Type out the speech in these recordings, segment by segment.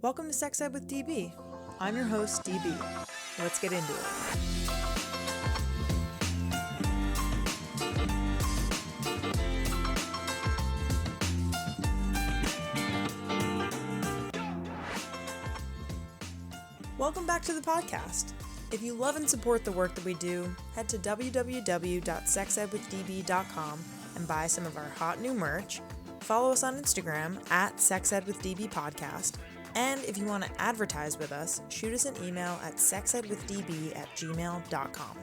Welcome to Sex Ed with DB. I'm your host, DB. Let's get into it. Welcome back to the podcast. If you love and support the work that we do, head to www.sexedwithdb.com and buy some of our hot new merch. Follow us on Instagram at sexedwithdbpodcast. And if you want to advertise with us, shoot us an email at sexedwithdb@gmail.com.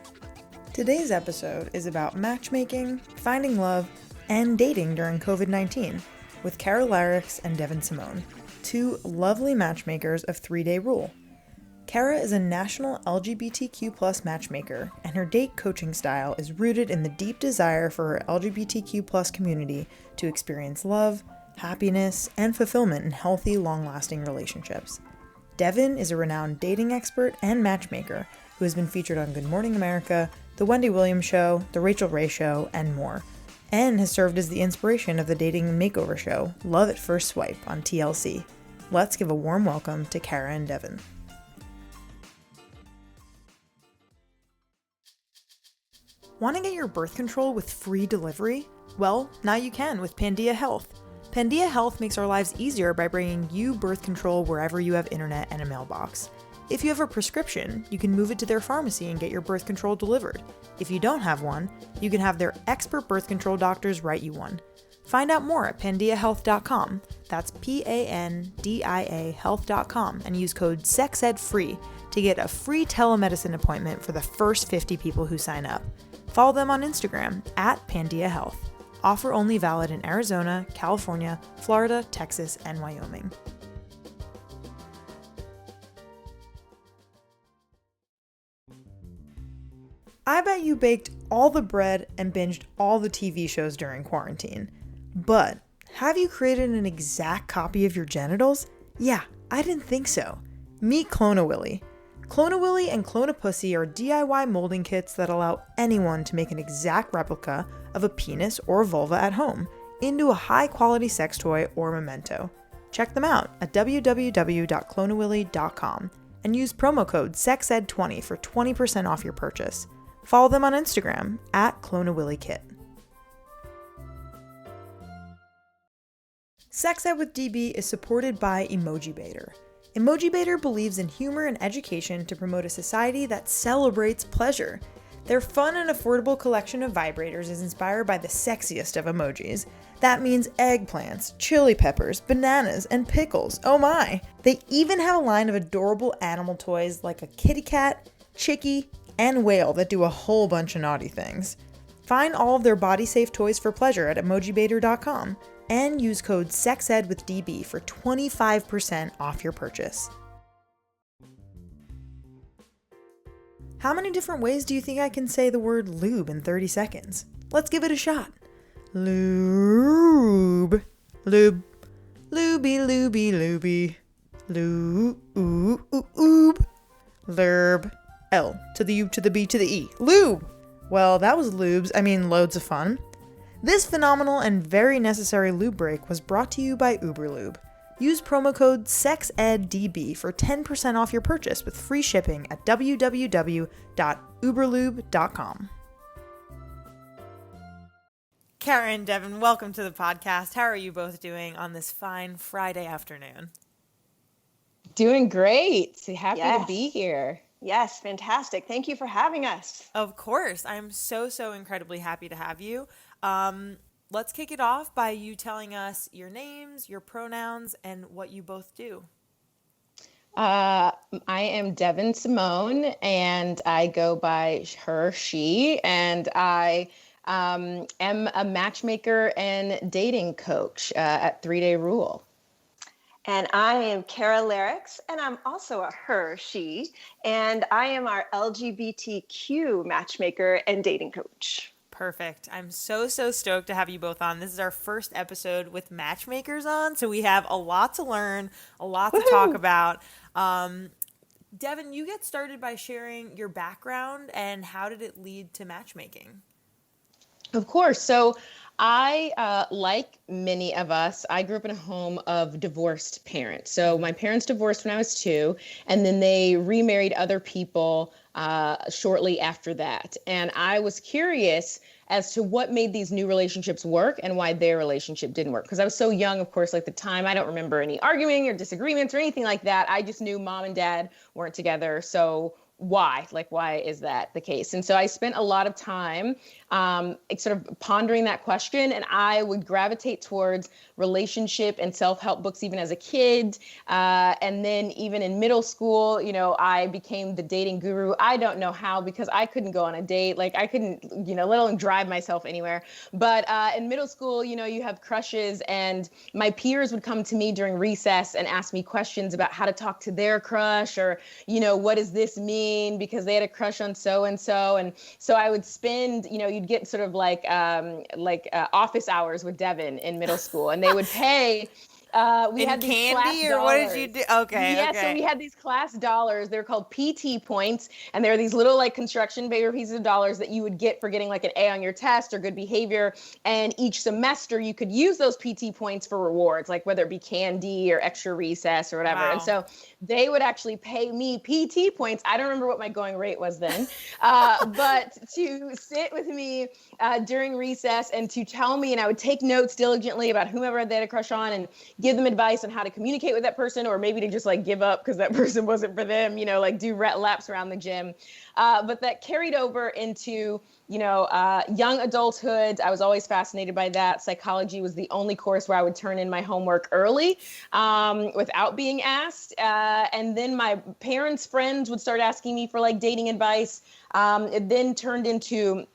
Today's episode is about matchmaking, finding love, and dating during COVID-19 with Laricks and Devyn Simone, two lovely matchmakers of 3-Day Rule. Kara is a national LGBTQ+ matchmaker, and her date coaching style is rooted in the deep desire for her LGBTQ+ community to experience love, happiness, and fulfillment in healthy, long-lasting relationships. Devyn is a renowned dating expert and matchmaker who has been featured on Good Morning America, The Wendy Williams Show, The Rachael Ray Show, and more, and has served as the inspiration of the dating makeover show, Love at First Swipe, on TLC. Let's give a warm welcome to Kara and Devyn. Want to get your birth control with free delivery? Well, now you can with Pandia Health. Pandia Health makes our lives easier by bringing you birth control wherever you have internet and a mailbox. If you have a prescription, you can move it to their pharmacy and get your birth control delivered. If you don't have one, you can have their expert birth control doctors write you one. Find out more at pandiahealth.com. That's PANDIA health.com and use code SEXEDFREE to get a free telemedicine appointment for the first 50 people who sign up. Follow them on Instagram at Pandia Health. Offer only valid in Arizona, California, Florida, Texas, and Wyoming. I bet you baked all the bread and binged all the TV shows during quarantine. But have you created an exact copy of your genitals? Yeah, I didn't think so. Meet Clone-A-Willy. Clone-A-Willy and Clone-A-Pussy are DIY molding kits that allow anyone to make an exact replica of a penis or vulva at home into a high-quality sex toy or memento. Check them out at www.cloneawilly.com and use promo code SEXED20 for 20% off your purchase. Follow them on Instagram at Clone-A-Willy Kit. Sex Ed with DB is supported by Emojibator. Emojibator believes in humor and education to promote a society that celebrates pleasure. Their fun and affordable collection of vibrators is inspired by the sexiest of emojis. That means eggplants, chili peppers, bananas, and pickles. Oh my! They even have a line of adorable animal toys like a kitty cat, chickie, and whale that do a whole bunch of naughty things. Find all of their body-safe toys for pleasure at emojibator.com. and use code SEXEDWITHDB for 25% off your purchase. How many different ways do you think I can say the word lube in 30 seconds? Let's give it a shot. Lube. Lube. Lubey, lubey, lubey. Lube. Lurb. L to the U to the B to the E. Lube. Well, that was loads of fun. This phenomenal and very necessary lube break was brought to you by Uberlube. Use promo code SEXEDDB for 10% off your purchase with free shipping at www.uberlube.com. Kara and Devyn, welcome to the podcast. How are you both doing on this fine Friday afternoon? Doing great. Happy to be here. Yes, fantastic. Thank you for having us. Of course. I'm so incredibly happy to have you. Let's kick it off by you telling us your names, your pronouns, and what you both do. I am Devyn Simone, and I go by her, she, and I am a matchmaker and dating coach at 3-Day Rule. And I am Kara Laricks, and I'm also a her, she, and I am our LGBTQ matchmaker and dating coach. Perfect. I'm so stoked to have you both on. This is our first episode with matchmakers on, so we have a lot to learn, a lot to talk about. Devyn, you get started by sharing your background and how did it lead to matchmaking? Of course. So Like many of us, I grew up in a home of divorced parents. So my parents divorced when I was 2, and then they remarried other people shortly after that. And I was curious as to what made these new relationships work and why their relationship didn't work. Because I was so young, of course, like the time, I don't remember any arguing or disagreements or anything like that. I just knew mom and dad weren't together. So why is that the case? And so I spent a lot of time sort of pondering that question, and I would gravitate towards relationship and self-help books even as a kid. And then even in middle school, I became the dating guru. I don't know how, because I couldn't go on a date. Like I couldn't, let alone drive myself anywhere. But in middle school, you have crushes, and my peers would come to me during recess and ask me questions about how to talk to their crush, or, what does this mean? Because they had a crush on so-and-so. And so I would spend, you'd get sort of like office hours with Devyn in middle school, and they would pay. We had these candy, class or dollars. what did you do? Okay. Yeah, okay. So we had these class dollars. They're called PT points, and they're these little like construction paper pieces of dollars that you would get for getting like an A on your test or good behavior. And each semester you could use those PT points for rewards, like whether it be candy or extra recess or whatever. Wow. And so they would actually pay me PT points. I don't remember what my going rate was then, but to sit with me during recess and to tell me, and I would take notes diligently about whomever they had a crush on and give them advice on how to communicate with that person, or maybe to just like give up because that person wasn't for them, like do laps around the gym. But that carried over into, young adulthood. I was always fascinated by that. Psychology was the only course where I would turn in my homework early without being asked. And then my parents' friends would start asking me for like dating advice. It then turned into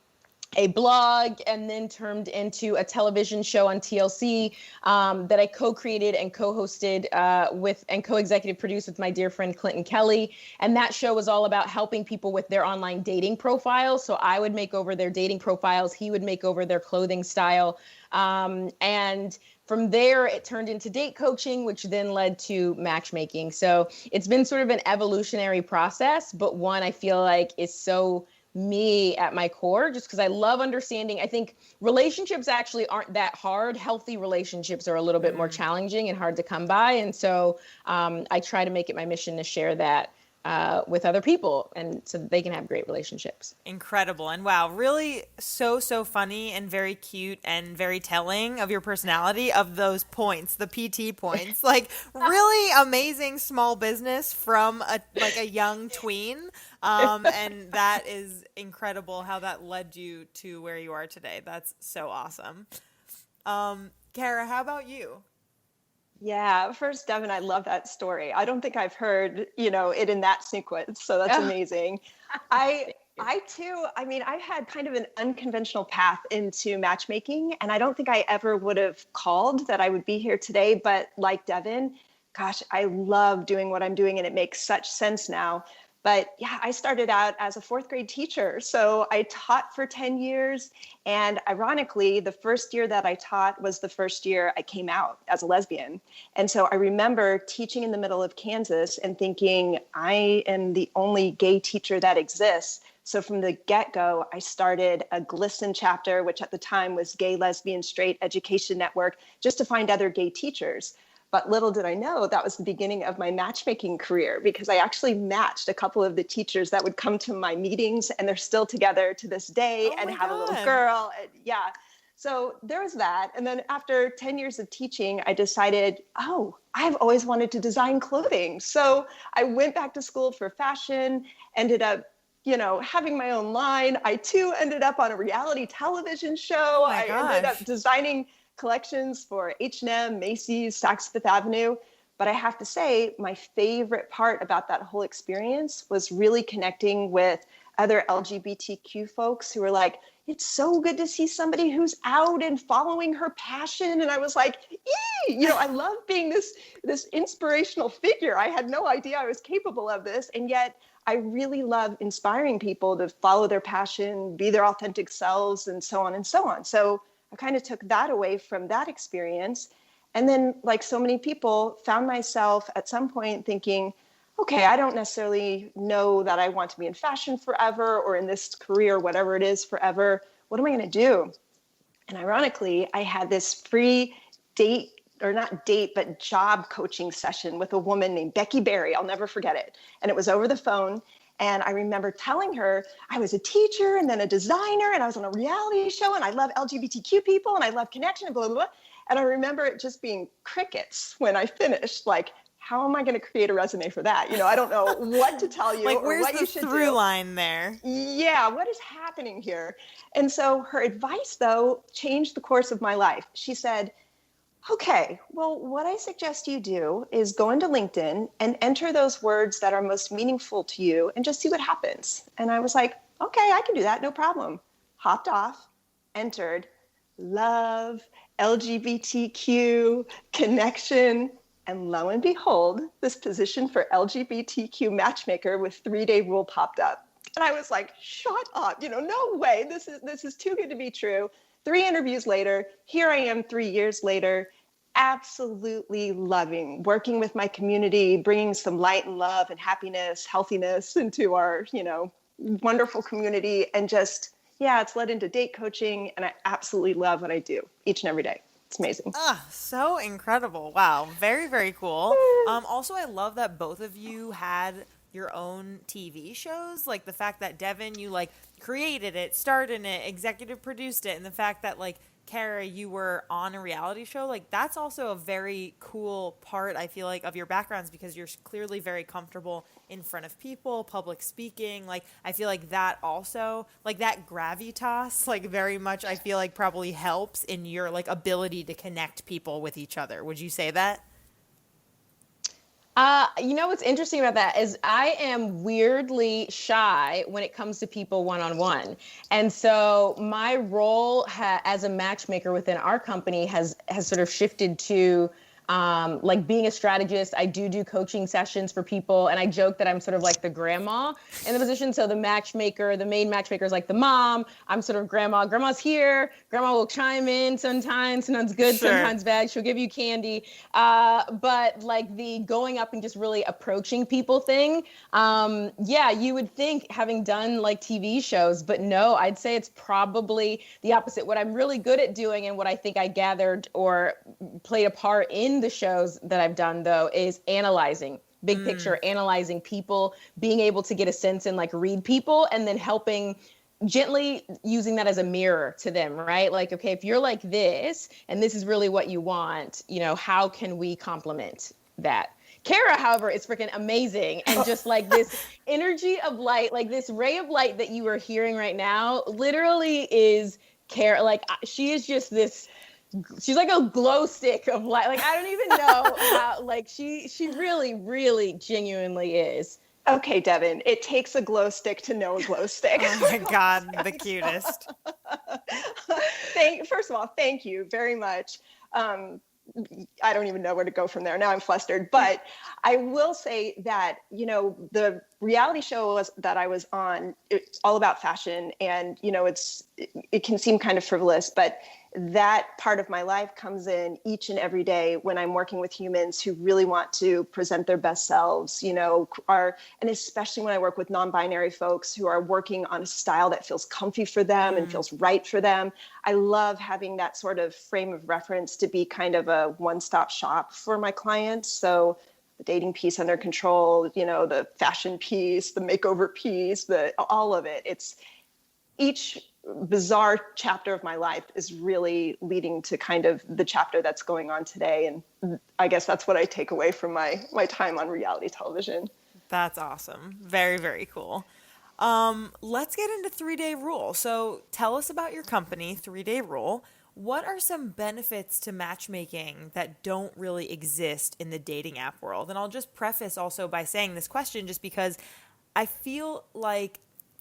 a blog, and then turned into a television show on TLC that I co-created and co-hosted with and co-executive produced with my dear friend Clinton Kelly. And that show was all about helping people with their online dating profiles. So I would make over their dating profiles. He would make over their clothing style. And from there, it turned into date coaching, which then led to matchmaking. So it's been sort of an evolutionary process, but one I feel like is so me at my core, just because I love understanding. I think relationships actually aren't that hard. Healthy relationships are a little bit more challenging and hard to come by. And so I try to make it my mission to share that with other people, and so that they can have great relationships. Incredible. And wow, really so funny and very cute and very telling of your personality, of those points, the PT points. Like really amazing small business from a young tween. And that is incredible how that led you to where you are today. That's so awesome. Kara, how about you? Yeah, first, Devyn, I love that story. I don't think I've heard, it in that sequence. So that's amazing. I too, I've had kind of an unconventional path into matchmaking, and I don't think I ever would have called that I would be here today. But like Devyn, gosh, I love doing what I'm doing, and it makes such sense now. But yeah, I started out as a 4th grade teacher. So I taught for 10 years. And ironically, the first year that I taught was the first year I came out as a lesbian. And so I remember teaching in the middle of Kansas and thinking, I am the only gay teacher that exists. So from the get-go, I started a GLSEN chapter, which at the time was Gay, Lesbian, Straight Education Network, just to find other gay teachers. But little did I know that was the beginning of my matchmaking career, because I actually matched a couple of the teachers that would come to my meetings, and they're still together to this day and have a little girl. Yeah. So there was that. And then after 10 years of teaching, I decided, I've always wanted to design clothing. So I went back to school for fashion, ended up having my own line. I too ended up on a reality television show. I ended up designing collections for H&M, Macy's, Saks Fifth Avenue. But I have to say, my favorite part about that whole experience was really connecting with other LGBTQ folks who were like, it's so good to see somebody who's out and following her passion. And I was like, I love being this inspirational figure. I had no idea I was capable of this. And yet I really love inspiring people to follow their passion, be their authentic selves, and so on and so on. So I kind of took that away from that experience. And then, like so many people, found myself at some point thinking, okay, I don't necessarily know that I want to be in fashion forever or in this career, whatever it is, forever. What am I going to do? And ironically, I had this free date, or not date, but job coaching session with a woman named Becky Berry. I'll never forget it. And it was over the phone. And I remember telling her I was a teacher and then a designer, and I was on a reality show, and I love LGBTQ people, and I love connection, and blah, blah, blah. And I remember it just being crickets when I finished, like, how am I going to create a resume for that? I don't know what to tell you like, or what you should do. Where's the through line there? Yeah, what is happening here? And so her advice, though, changed the course of my life. She said, okay, well, what I suggest you do is go into LinkedIn and enter those words that are most meaningful to you and just see what happens. And I was like, okay, I can do that, no problem. Hopped off, entered love, LGBTQ, connection, and lo and behold, this position for LGBTQ Matchmaker with 3-day rule popped up. And I was like, shut up, no way, this is too good to be true. 3 interviews later, here I am 3 years later, absolutely loving working with my community, bringing some light and love and happiness, healthiness into our, wonderful community. And just, it's led into date coaching. And I absolutely love what I do each and every day. It's amazing. So incredible. Wow. Very, very cool. Also, I love that both of you had your own TV shows. Like the fact that Devyn, you like created it, starred in it, executive produced it. And the fact that like Kara, you were on a reality show. Like that's also a very cool part, I feel like, of your backgrounds, because you're clearly very comfortable in front of people, public speaking. Like I feel like that also, like that gravitas, like very much, I feel like probably helps in your like ability to connect people with each other. Would you say that? What's interesting about that is I am weirdly shy when it comes to people one-on-one. And so my role as a matchmaker within our company has sort of shifted to like being a strategist. I do coaching sessions for people, and I joke that I'm sort of like the grandma in the position. So the main matchmaker is like the mom. I'm sort of grandma. Grandma's here. Grandma will chime in sometimes good, sure, sometimes bad. She'll give you candy. But like the going up and just really approaching people thing. You would think, having done like TV shows, but no, I'd say it's probably the opposite. What I'm really good at doing, and what I think I gathered or played a part in the shows that I've done, though, is analyzing big picture, analyzing people, being able to get a sense and like read people, and then helping gently, using that as a mirror to them, right? Like, okay, if you're like this and this is really what you want, how can we complement that? Kara, however, is freaking amazing. And just like this energy of light, like this ray of light that you are hearing right now, literally is Kara. Like she is just this, she's like a glow stick of light. Like, I don't even know how, like she really, really genuinely is. Okay, Devyn, it takes a glow stick to know a glow stick. Oh my God, the cutest. First of all, thank you very much. I don't even know where to go from there. Now I'm flustered, but I will say that, the reality show that I was on, it's all about fashion, and, it can seem kind of frivolous, but that part of my life comes in each and every day when I'm working with humans who really want to present their best selves, and especially when I work with non-binary folks who are working on a style that feels comfy for them and feels right for them. I love having that sort of frame of reference to be kind of a one-stop shop for my clients. So the dating piece under control, the fashion piece, the makeover piece, all of it. It's each bizarre chapter of my life is really leading to kind of the chapter that's going on today. And I guess that's what I take away from my time on reality television. That's awesome. Very, very cool. Let's get into 3-day rule. So tell us about your company, 3-day rule. What are some benefits to matchmaking that don't really exist in the dating app world? And I'll just preface also by saying this question just because I feel like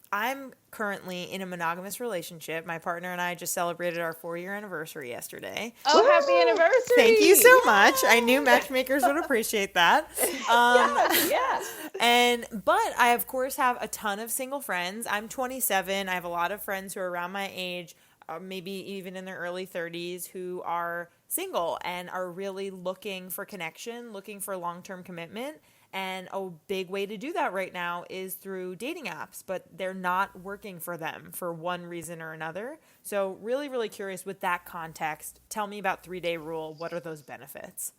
I'm currently in a monogamous relationship. My partner and I just celebrated our 4-year anniversary yesterday. Oh, happy anniversary. Thank you so much. I knew matchmakers would appreciate that. Yes. But I, of course, have a ton of single friends. I'm 27. I have a lot of friends who are around my age. maybe even in their early 30s, who are single and are really looking for connection, looking for long-term commitment. And a big way to do that right now is through dating apps, but they're not working for them for one reason or another. So really, really curious with that context. Tell me about 3-day rule. What are those benefits?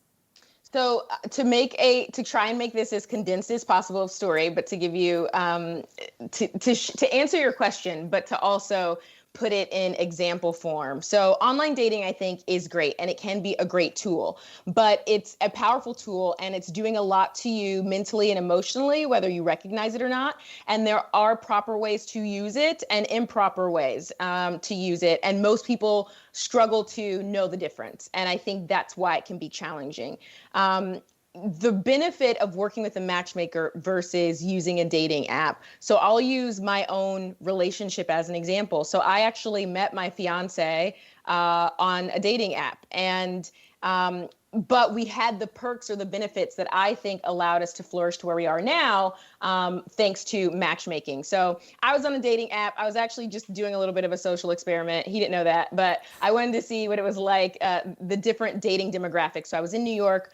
So to try and make this as condensed as possible of story, but to give you to answer your question, but to also put it in example form. So online dating, I think, is great, and it can be a great tool, but it's a powerful tool, and it's doing a lot to you mentally and emotionally, whether you recognize it or not. And there are proper ways to use it and improper ways to use it. And most people struggle to know the difference. And I think that's why it can be challenging. The benefit of working with a matchmaker versus using a dating app. So I'll use my own relationship as an example. So I actually met my fiance on a dating app, and but we had the perks or the benefits that I think allowed us to flourish to where we are now, thanks to matchmaking. So I was on a dating app. I was actually just doing a little bit of a social experiment. He didn't know that, but I wanted to see what it was like, the different dating demographics. So I was in New York,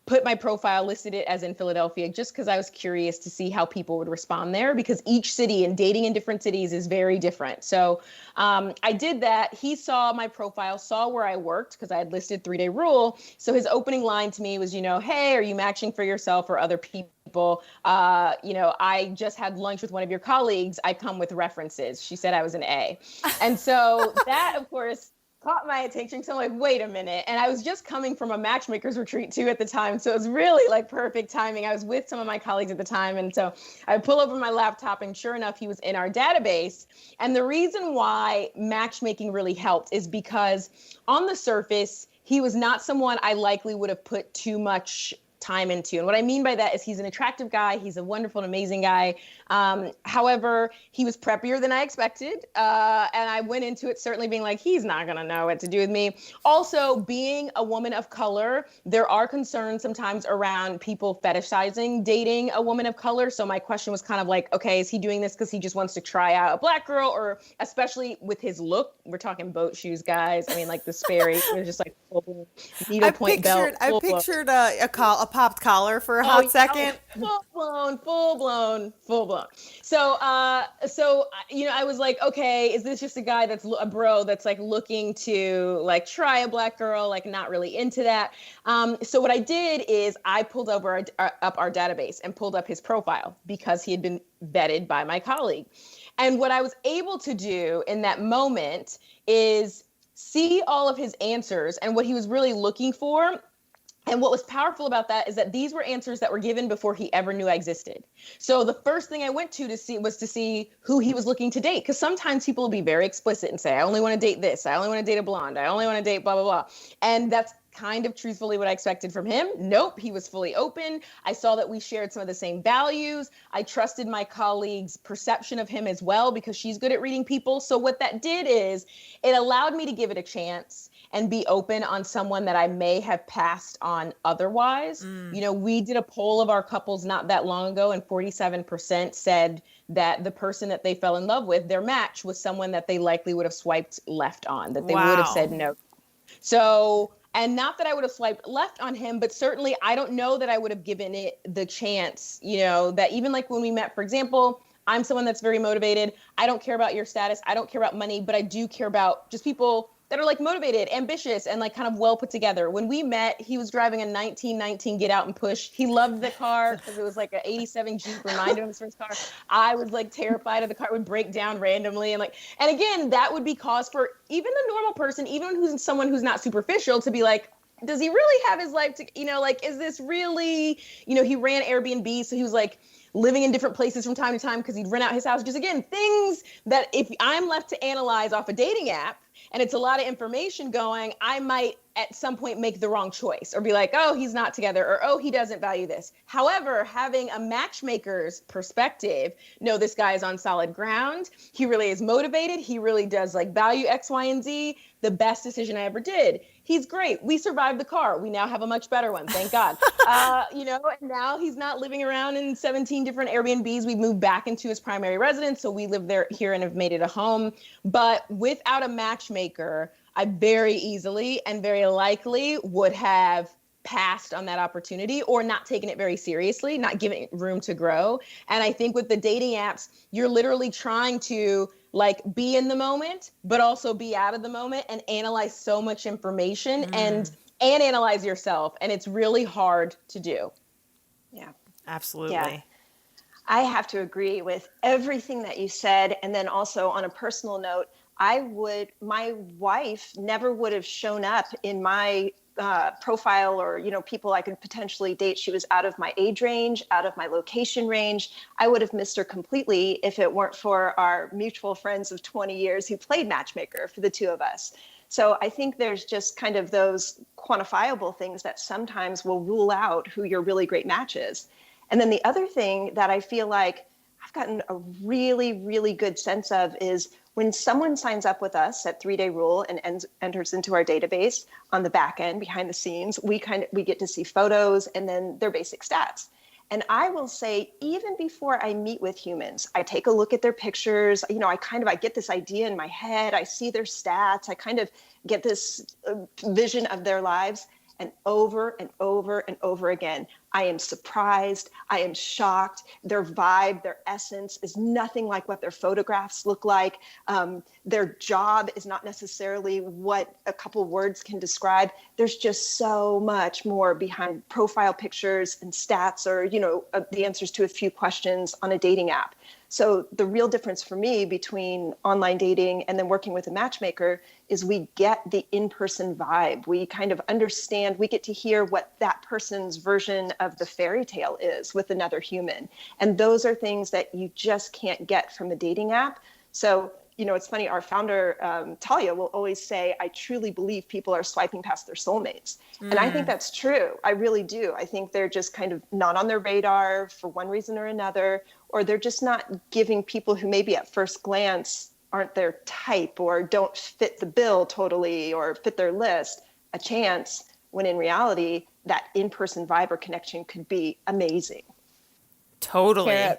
put my profile, listed it as in Philadelphia, just because I was curious to see how people would respond there, because each city and dating in different cities is very different. So I did that. He saw my profile, saw where I worked, because I had listed 3-day rule. So his opening line to me was, hey, are you matching for yourself or other people? I just had lunch with one of your colleagues. I come with references. She said I was an A. And so that, of course, caught my attention. So I'm like, wait a minute. And I was just coming from a matchmakers retreat too at the time. So it was really like perfect timing. I was with some of my colleagues at the time. And so I pull over my laptop, and sure enough, he was in our database. And the reason why matchmaking really helped is because on the surface, he was not someone I likely would have put too much time into. And what I mean by that is he's an attractive guy. He's a wonderful and amazing guy. However, he was preppier than I expected. And I went into it certainly being like, he's not going to know what to do with me. Also, being a woman of color, there are concerns sometimes around people fetishizing dating a woman of color. So my question was kind of like, okay, is he doing this because he just wants to try out a black girl? Or especially with his look, we're talking boat shoes, guys. I mean, like the Sperry, it was just like full needlepoint belt. I pictured a popped collar for a hot second. Full blown. So, I was like, okay, is this just a guy that's a bro that's like looking to like try a black girl, like not really into that? So what I did is I pulled up our database and pulled up his profile because he had been vetted by my colleague. And what I was able to do in that moment is see all of his answers and what he was really looking for. And what was powerful about that is that these were answers that were given before he ever knew I existed. So the first thing I went to see who he was looking to date. Because sometimes people will be very explicit and say, I only want to date this. I only want to date a blonde. I only want to date blah, blah, blah. And that's kind of truthfully what I expected from him. Nope, he was fully open. I saw that we shared some of the same values. I trusted my colleague's perception of him as well because she's good at reading people. So what that did is it allowed me to give it a chance and be open on someone that I may have passed on otherwise. We did a poll of our couples not that long ago, and 47% said that the person that they fell in love with, their match, was someone that they likely would have swiped left on, that they would have said no. So, and not that I would have swiped left on him, but certainly I don't know that I would have given it the chance, that even like when we met, for example, I'm someone that's very motivated. I don't care about your status. I don't care about money, but I do care about just people that are like motivated, ambitious, and like kind of well put together. When we met, he was driving a 1919 Get Out and Push. He loved the car because it was like an 87 Jeep, reminded him of his first car. I was like terrified of the car would break down randomly. And again, that would be cause for even the normal person, even who's someone who's not superficial, to be like, does he really have his life to, is this really, he ran Airbnb. So he was like living in different places from time to time because he'd rent out his house. Just again, things that if I'm left to analyze off a dating app, and it's a lot of information going, I might at some point make the wrong choice or be like, oh, he's not together, or, oh, he doesn't value this. However, having a matchmaker's perspective, no, this guy is on solid ground. He really is motivated. He really does like value X, Y, and Z. The best decision I ever did. He's great. We survived the car. We now have a much better one. Thank God. And now he's not living around in 17 different Airbnbs. We've moved back into his primary residence. So we live there here and have made it a home. But without a matchmaker, I very easily and very likely would have passed on that opportunity or not taken it very seriously, not giving it room to grow. And I think with the dating apps, you're literally trying to like be in the moment, but also be out of the moment and analyze so much information and analyze yourself. And it's really hard to do. Yeah, absolutely. Yeah. I have to agree with everything that you said. And then also on a personal note, my wife never would have shown up in my profile or, people I could potentially date. She was out of my age range, out of my location range. I would have missed her completely if it weren't for our mutual friends of 20 years who played matchmaker for the two of us. So I think there's just kind of those quantifiable things that sometimes will rule out who your really great match is. And then the other thing that I feel like I've gotten a really, really good sense of is when someone signs up with us at 3 Day Rule and enters into our database on the back end, behind the scenes, we get to see photos and then their basic stats. And I will say, even before I meet with humans, I take a look at their pictures. I get this idea in my head. I see their stats. I kind of get this vision of their lives. And over and over and over again, I am surprised. I am shocked. Their vibe, their essence is nothing like what their photographs look like. Their job is not necessarily what a couple words can describe. There's just so much more behind profile pictures and stats or, the answers to a few questions on a dating app. So the real difference for me between online dating and then working with a matchmaker is we get the in-person vibe. We kind of understand, we get to hear what that person's version of the fairy tale is with another human. And those are things that you just can't get from a dating app. So, it's funny, our founder, Talia, will always say, I truly believe people are swiping past their soulmates. And I think that's true. I really do. I think they're just kind of not on their radar for one reason or another, or they're just not giving people who maybe at first glance aren't their type or don't fit the bill totally or fit their list a chance, when in reality, that in-person vibe or connection could be amazing. Totally. Kara,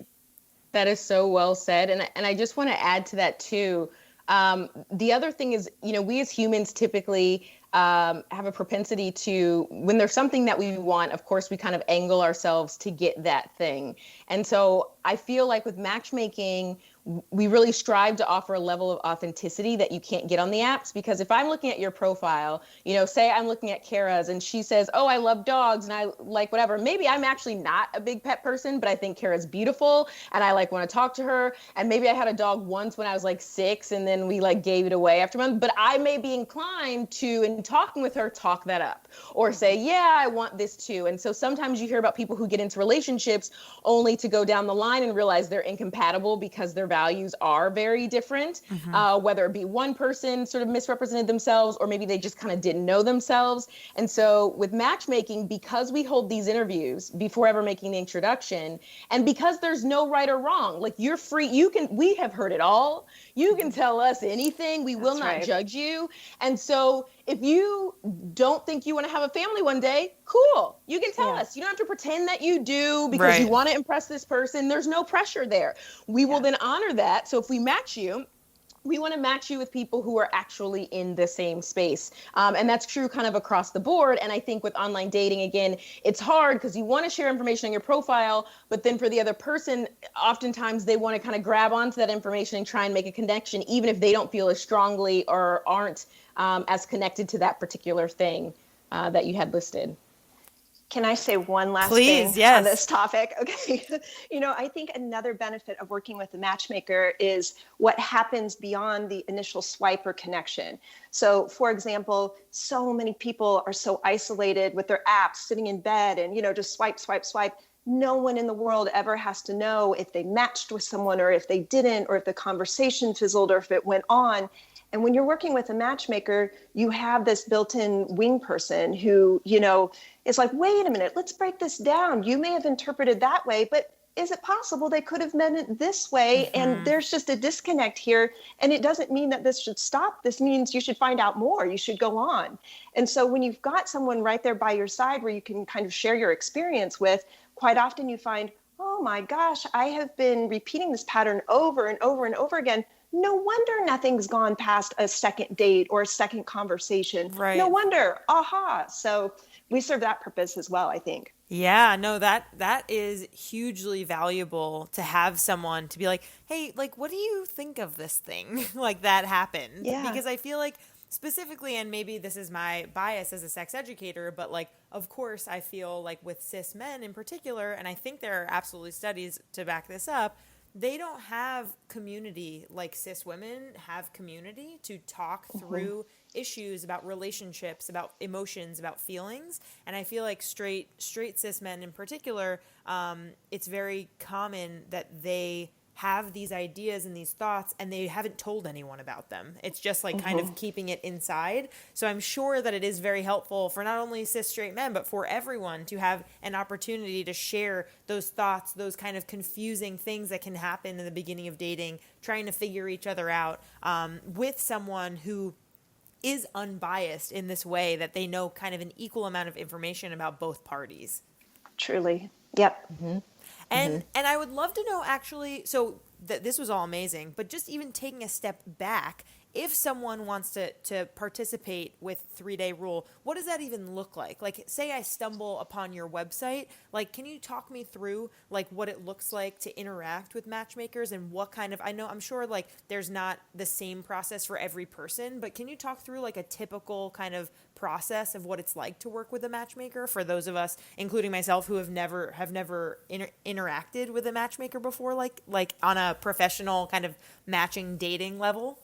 that is so well said. And I just want to add to that too. The other thing is, we as humans typically have a propensity to, when there's something that we want, of course, we kind of angle ourselves to get that thing. And so I feel like with matchmaking, we really strive to offer a level of authenticity that you can't get on the apps. Because if I'm looking at your profile, say I'm looking at Kara's and she says, oh, I love dogs and I like whatever. Maybe I'm actually not a big pet person, but I think Kara's beautiful and I want to talk to her. And maybe I had a dog once when I was 6 and then we gave it away after a month. But I may be inclined to, in talking with her, talk that up or say, yeah, I want this too. And so sometimes you hear about people who get into relationships only to go down the line and realize they're incompatible because their values are very different, whether it be one person sort of misrepresented themselves or maybe they just kind of didn't know themselves. And so with matchmaking, because we hold these interviews before ever making the introduction, and because there's no right or wrong, you're free, we have heard it all. You can tell us anything. We will not judge you. And so if you don't think you want to have a family one day, cool. You can tell us. You don't have to pretend that you do because you want to impress this person. There's no pressure there. We will then honor that. So if we match you, we want to match you with people who are actually in the same space. And that's true kind of across the board. And I think with online dating, again, it's hard because you want to share information on your profile, but then for the other person, oftentimes they want to kind of grab onto that information and try and make a connection, even if they don't feel as strongly or aren't as connected to that particular thing that you had listed. Can I say one last thing on this topic? Okay. I think another benefit of working with a matchmaker is what happens beyond the initial swipe or connection. So, for example, so many people are so isolated with their apps, sitting in bed and, just swipe, swipe, swipe. No one in the world ever has to know if they matched with someone or if they didn't, or if the conversation fizzled or if it went on. And when you're working with a matchmaker, you have this built-in wing person who, is like, wait a minute, let's break this down. You may have interpreted that way, but is it possible they could have meant it this way? And there's just a disconnect here. And it doesn't mean that this should stop. This means you should find out more. You should go on. And so when you've got someone right there by your side where you can kind of share your experience with, quite often you find, oh my gosh, I have been repeating this pattern over and over and over again. No wonder nothing's gone past a second date or a second conversation. Right. No wonder. Aha. So we serve that purpose as well, I think. Yeah, no, that is hugely valuable to have someone to be like, hey, like, what do you think of this thing? Like that happened. Yeah. Because I feel like specifically, and maybe this is my bias as a sex educator, but like, of course, I feel like with cis men in particular, and I think there are absolutely studies to back this up, they don't have community like cis women have community to talk through issues about relationships, about emotions, about feelings. And I feel like straight cis men in particular, it's very common that they have these ideas and these thoughts and they haven't told anyone about them. It's just like kind of keeping it inside. So I'm sure that it is very helpful for not only cis straight men, but for everyone to have an opportunity to share those thoughts, those kind of confusing things that can happen in the beginning of dating, trying to figure each other out with someone who is unbiased in this way that they know kind of an equal amount of information about both parties. Truly. Yep. And I would love to know actually, so this was all amazing, but just even taking a step back, if someone wants to participate with 3-Day Rule, what does that even look like? Like, say I stumble upon your website, like, can you talk me through like what it looks like to interact with matchmakers and what kind of, I'm sure like there's not the same process for every person, but can you talk through like a typical kind of process of what it's like to work with a matchmaker for those of us, including myself, who have never interacted with a matchmaker before, like on a professional kind of matching dating level?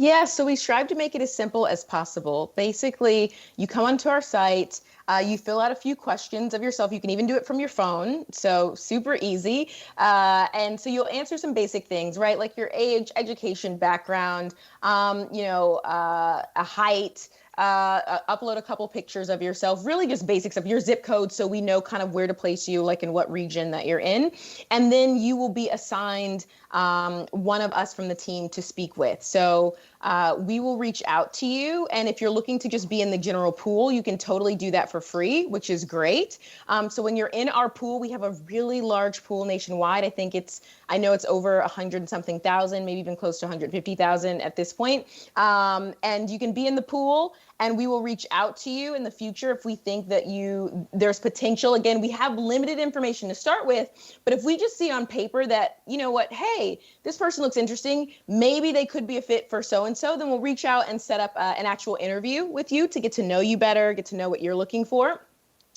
Yeah, so we strive to make it as simple as possible. Basically, you come onto our site, you fill out a few questions of yourself. You can even do it from your phone, so super easy. And so you'll answer some basic things, right? Like your age, education, background, a height, upload a couple pictures of yourself, really just basics of your zip code so we know kind of where to place you, like in what region that you're in. And then you will be assigned one of us from the team to speak with. So we will reach out to you. And if you're looking to just be in the general pool, you can totally do that for free, which is great. So when you're in our pool, we have a really large pool nationwide. I know it's over 100 and something thousand, maybe even close to 150,000 at this point. And you can be in the pool and we will reach out to you in the future if we think that there's potential. Again, we have limited information to start with, but if we just see on paper that, you know what, hey, this person looks interesting, maybe they could be a fit for so-and-so, then we'll reach out and set up an actual interview with you to get to know you better, get to know what you're looking for.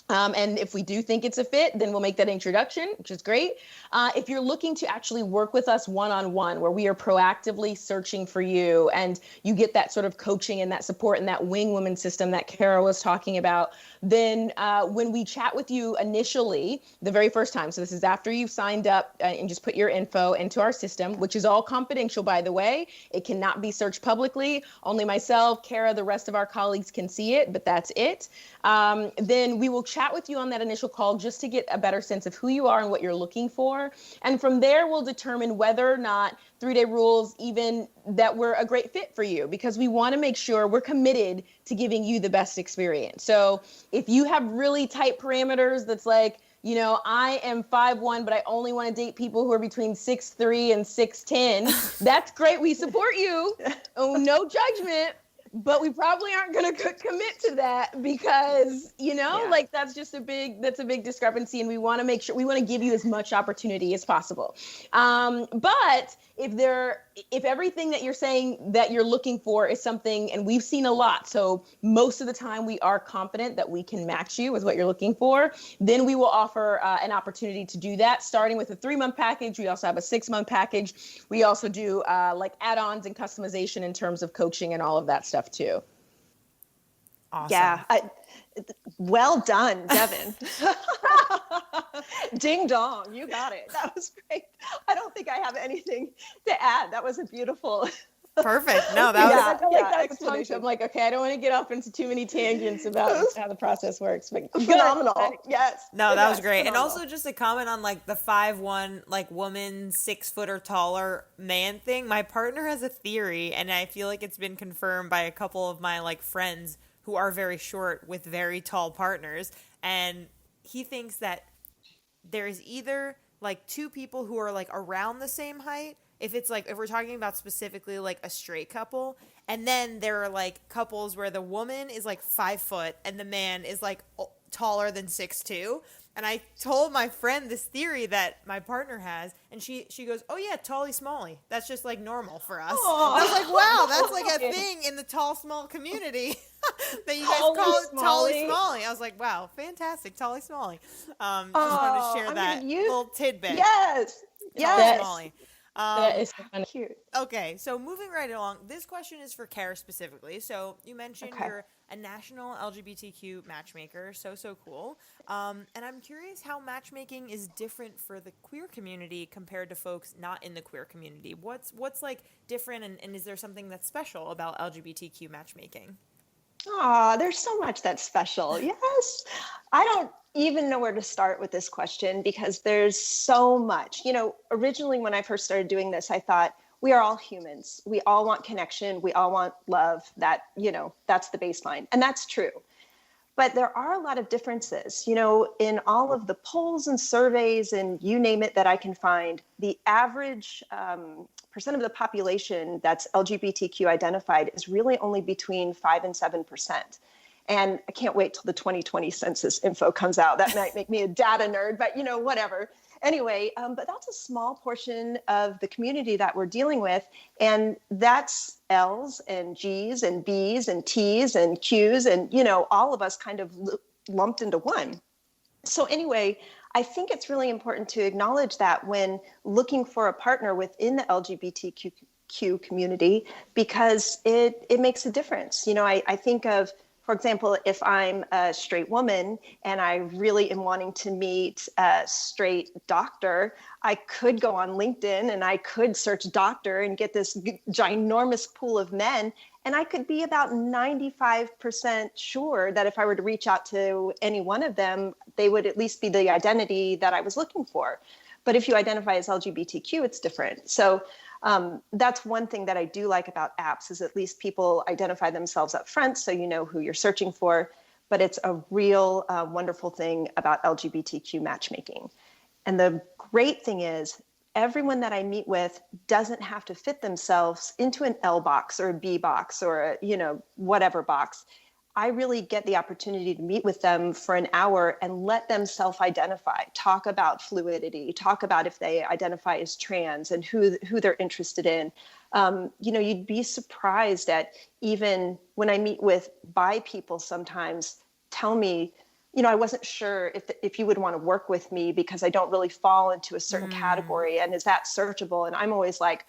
And if we do think it's a fit, then we'll make that introduction, which is great. If you're looking to actually work with us one-on-one, where we are proactively searching for you and you get that sort of coaching and that support and that wing woman system that Kara was talking about, then when we chat with you initially, the very first time, so this is after you've signed up and just put your info into our system, which is all confidential, by the way. It cannot be searched publicly. Only myself, Kara, the rest of our colleagues can see it, but that's it. Then we will chat with you on that initial call just to get a better sense of who you are and what you're looking for. And from there, we'll determine whether or not 3-Day Rules even that we're a great fit for you, because we want to make sure we're committed to giving you the best experience. So if you have really tight parameters that's like, I am 5'1", but I only want to date people who are between 6'3" and 6'10", that's great. We support you. Oh, no judgment. But we probably aren't going to commit to that because, that's just a big discrepancy. And we want to make sure we want to give you as much opportunity as possible. But if everything that you're saying that you're looking for is something, and we've seen a lot, so most of the time we are confident that we can match you with what you're looking for, then we will offer an opportunity to do that, starting with a 3-month package. We also have a 6-month package. We also do like add-ons and customization in terms of coaching and all of that stuff too. Awesome. Yeah. Well done, Devyn. Ding dong. You got it. That was great. I don't think I have anything to add. That was a beautiful Perfect. No, that was I felt like that's explanation. I'm like, okay, I don't want to get off into too many tangents about how the process works, but phenomenal. Yes. No, that was great. Phenomenal. And also just a comment on like the 5'1", like woman 6 foot or taller man thing. My partner has a theory, and I feel like it's been confirmed by a couple of my like friends who are very short with very tall partners. And he thinks that there's either like two people who are like around the same height, if we're talking about specifically like a straight couple, and then there are like couples where the woman is like 5 foot and the man is like taller than 6'2". And I told my friend this theory that my partner has, and she goes, "Oh yeah, tally smally. That's just like normal for us." Aww. And I was like, "Wow, that's like a thing in the tall small community that you guys call it tally smally." I was like, "Wow, fantastic, tally smally." Just wanted to share that little tidbit. Yes. Tally smally. That is so funny. Cute. Okay, so moving right along, this question is for Kara specifically. So you mentioned you're a national LGBTQ matchmaker, so cool. And I'm curious how matchmaking is different for the queer community compared to folks not in the queer community. What's like different, and is there something that's special about LGBTQ matchmaking? Oh, there's so much that's special. Yes. I don't even know where to start with this question because there's so much. Originally when I first started doing this, I thought we are all humans. We all want connection. We all want love. That's the baseline. And that's true. But there are a lot of differences. In all of the polls and surveys and you name it that I can find, the average percent of the population that's LGBTQ identified is really only between 5 and 7%. And I can't wait till the 2020 census info comes out. That might make me a data nerd, but whatever. Anyway, but that's a small portion of the community that we're dealing with. And that's L's and G's and B's and T's and Q's and, all of us kind of lumped into one. So anyway, I think it's really important to acknowledge that when looking for a partner within the LGBTQ community, because it makes a difference. I think of, for example, if I'm a straight woman and I really am wanting to meet a straight doctor, I could go on LinkedIn and I could search doctor and get this ginormous pool of men. And I could be about 95% sure that if I were to reach out to any one of them, they would at least be the identity that I was looking for. But if you identify as LGBTQ, it's different. So that's one thing that I do like about apps is at least people identify themselves up front so you know who you're searching for. But it's a real wonderful thing about LGBTQ matchmaking. And the great thing is everyone that I meet with doesn't have to fit themselves into an L box or a B box or a, whatever box. I really get the opportunity to meet with them for an hour and let them self-identify, talk about fluidity, talk about if they identify as trans and who they're interested in. You'd be surprised at even when I meet with bi people sometimes tell me, I wasn't sure if you would want to work with me because I don't really fall into a certain category. And is that searchable? And I'm always like,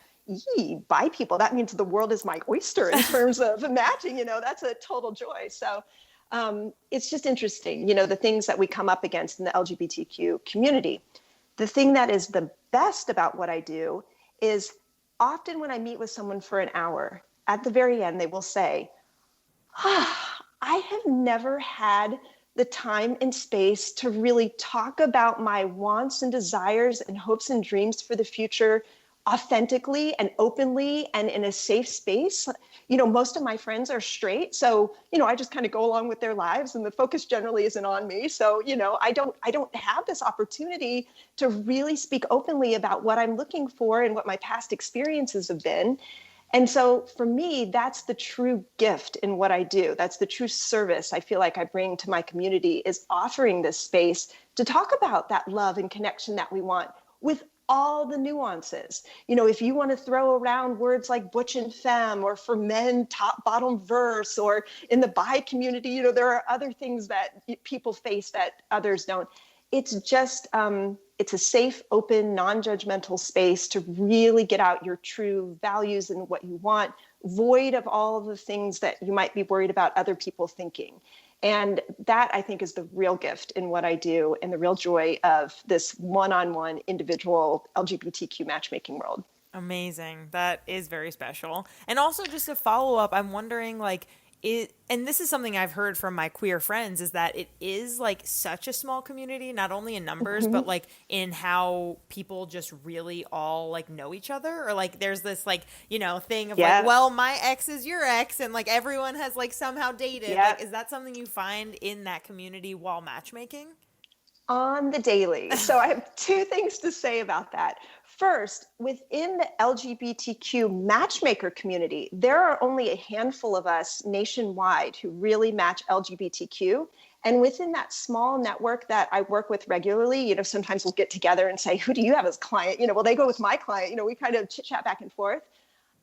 bi people, that means the world is my oyster in terms of matching, that's a total joy. So it's just interesting, the things that we come up against in the LGBTQ community. The thing that is the best about what I do is often when I meet with someone for an hour, at the very end, they will say, I have never had the time and space to really talk about my wants and desires and hopes and dreams for the future authentically and openly and in a safe space. Most of my friends are straight. So, I just kind of go along with their lives and the focus generally isn't on me. So, I don't have this opportunity to really speak openly about what I'm looking for and what my past experiences have been. And so for me, that's the true gift in what I do. That's the true service I feel like I bring to my community is offering this space to talk about that love and connection that we want with all the nuances. If you want to throw around words like butch and femme, or for men, top, bottom, verse, or in the bi community, there are other things that people face that others don't. It's just, it's a safe, open, non-judgmental space to really get out your true values and what you want, void of all of the things that you might be worried about other people thinking. And that, I think, is the real gift in what I do and the real joy of this one-on-one individual LGBTQ matchmaking world. Amazing. That is very special. And also just a follow up, I'm wondering like and this is something I've heard from my queer friends, is that it is like such a small community, not only in numbers, but like in how people just really all like know each other, or like there's this like, you know, thing of like, well, my ex is your ex, and like everyone has like somehow dated. Like, is that something you find in that community while matchmaking? On the daily. So I have two things to say about that. First, within the LGBTQ matchmaker community, there are only a handful of us nationwide who really match LGBTQ. And within that small network that I work with regularly, you know, sometimes we'll get together and say, who do you have as client? You know, well, they go with my client. You know, we kind of chit chat back and forth.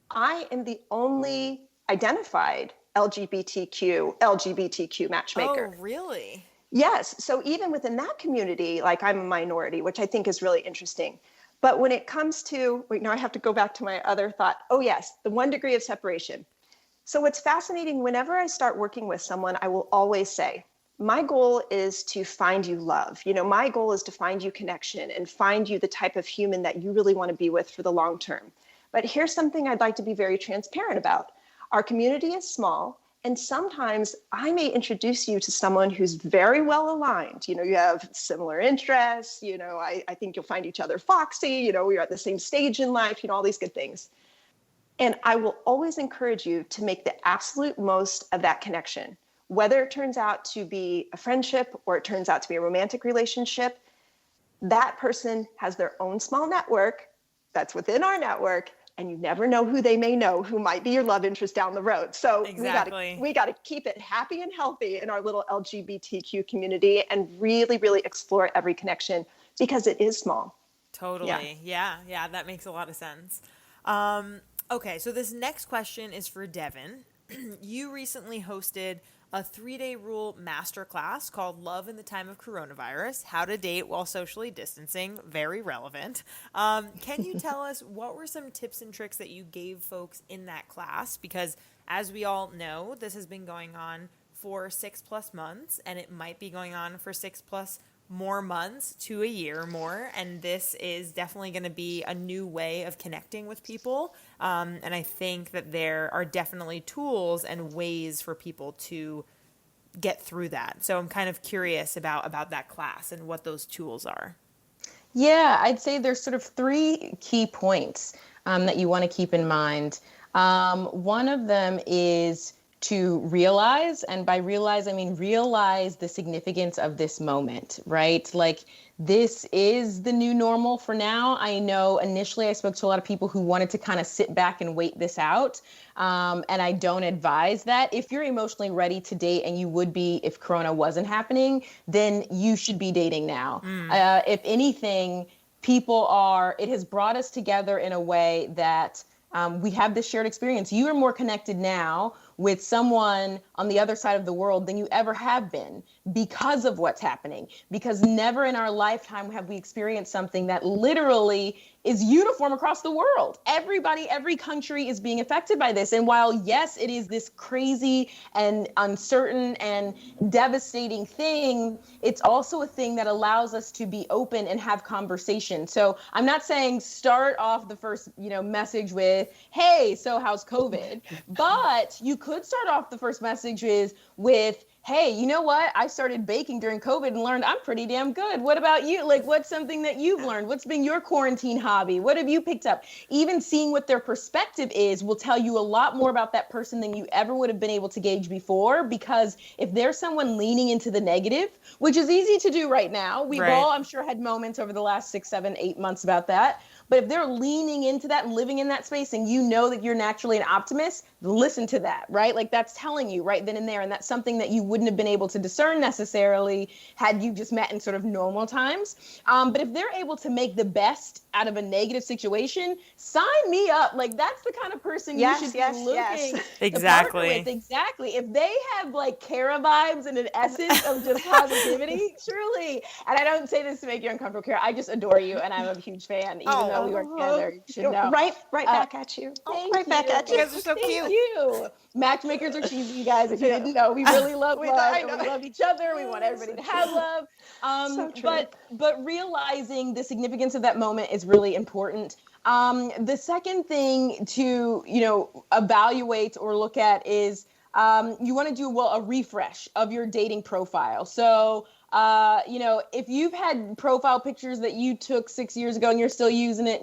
I am the only identified LGBTQ matchmaker. Oh, really? Yes. So even within that community, like I'm a minority, which I think is really interesting. But when it comes to, wait, now I have to go back to my other thought. Oh, yes, the 1 degree of separation. So what's fascinating, whenever I start working with someone, I will always say, my goal is to find you love. You know, my goal is to find you connection and find you the type of human that you really want to be with for the long term. But here's something I'd like to be very transparent about. Our community is small. And sometimes I may introduce you to someone who's very well aligned. You know, you have similar interests. You know, I think you'll find each other foxy. You know, we're at the same stage in life, you know, all these good things. And I will always encourage you to make the absolute most of that connection, whether it turns out to be a friendship or it turns out to be a romantic relationship. That person has their own small network that's within our network. And you never know who they may know, who might be your love interest down the road. So we got to keep it happy and healthy in our little LGBTQ community and really, really explore every connection because it is small. Totally. Yeah, that makes a lot of sense. Okay, so this next question is for Devyn. You recently hosted a 3-day rule masterclass called Love in the Time of Coronavirus, How to Date While Socially Distancing. Very relevant. Can you tell us what were some tips and tricks that you gave folks in that class? Because as we all know, this has been going on for 6+ months, and it might be going on for 6+ more months to a year more. And this is definitely going to be a new way of connecting with people. And I think that there are definitely tools and ways for people to get through that. So I'm kind of curious about that class and what those tools are. Yeah, I'd say there's sort of 3 key points that you want to keep in mind. One of them is to realize, and by realize, I mean realize the significance of this moment, right? Like, this is the new normal for now. I know initially I spoke to a lot of people who wanted to kind of sit back and wait this out. And I don't advise that. If you're emotionally ready to date, and you would be if Corona wasn't happening, then you should be dating now. If anything, it has brought us together in a way that we have this shared experience. You are more connected now with someone on the other side of the world than you ever have been because of what's happening. Because never in our lifetime have we experienced something that literally is uniform across the world. Everybody, every country is being affected by this. And while, yes, it is this crazy and uncertain and devastating thing, it's also a thing that allows us to be open and have conversation. So I'm not saying start off the first, message with, hey, so how's COVID? But you could start off the first message with, hey, you know what? I started baking during COVID and learned I'm pretty damn good. What about you? Like, what's something that you've learned? What's been your quarantine hobby? What have you picked up? Even seeing what their perspective is will tell you a lot more about that person than you ever would have been able to gauge before. Because if there's someone leaning into the negative, which is easy to do right now, we've all, I'm sure, had moments over the last 6, 7, 8 months about that. But if they're leaning into that and living in that space, and you know that you're naturally an optimist, listen to that, right? Like, that's telling you right then and there. And that's something that you wouldn't have been able to discern necessarily had you just met in sort of normal times. But if they're able to make the best out of a negative situation, sign me up. Like, that's the kind of person you should be looking Exactly. with. Exactly. If they have like Kara vibes and an essence of just positivity, truly. And I don't say this to make you uncomfortable, Kara. I just adore you, and I'm a huge fan. Even though we work together, you should know. Right back at you. Back at you. You guys are so cute. Thank you. Matchmakers are cheesy, you guys. If you didn't know, we really love love. And we love each other. We want everybody to have love. So true. But realizing the significance of that moment is really important. The second thing to, evaluate or look at is you want to do, a refresh of your dating profile. So, if you've had profile pictures that you took 6 years ago and you're still using it,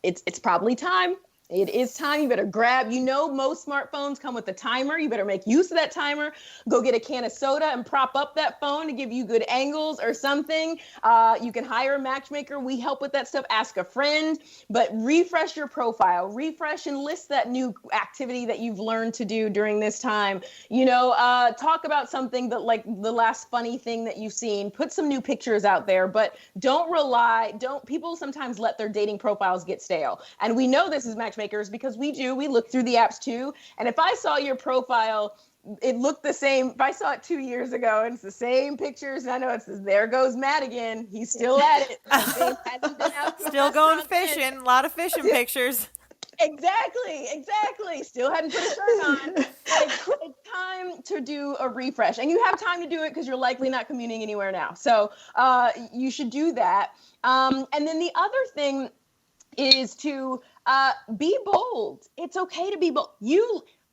it's probably time. It is time. You better grab, most smartphones come with a timer. You better make use of that timer. Go get a can of soda and prop up that phone to give you good angles or something. You can hire a matchmaker. We help with that stuff. Ask a friend, but refresh your profile. Refresh and list that new activity that you've learned to do during this time. Talk about something that, like, the last funny thing that you've seen. Put some new pictures out there, but people sometimes let their dating profiles get stale. And we know this is matchmakers because we look through the apps too. And if I saw your profile, it looked the same. If I saw it 2 years ago and it's the same pictures, and I know there goes Matt again. He's still at it. Still going fishing. A lot of fishing pictures. Exactly. Still hadn't put a shirt on. It's time to do a refresh. And you have time to do it because you're likely not commuting anywhere now. So you should do that. And then the other thing is to be bold. It's okay to be bold.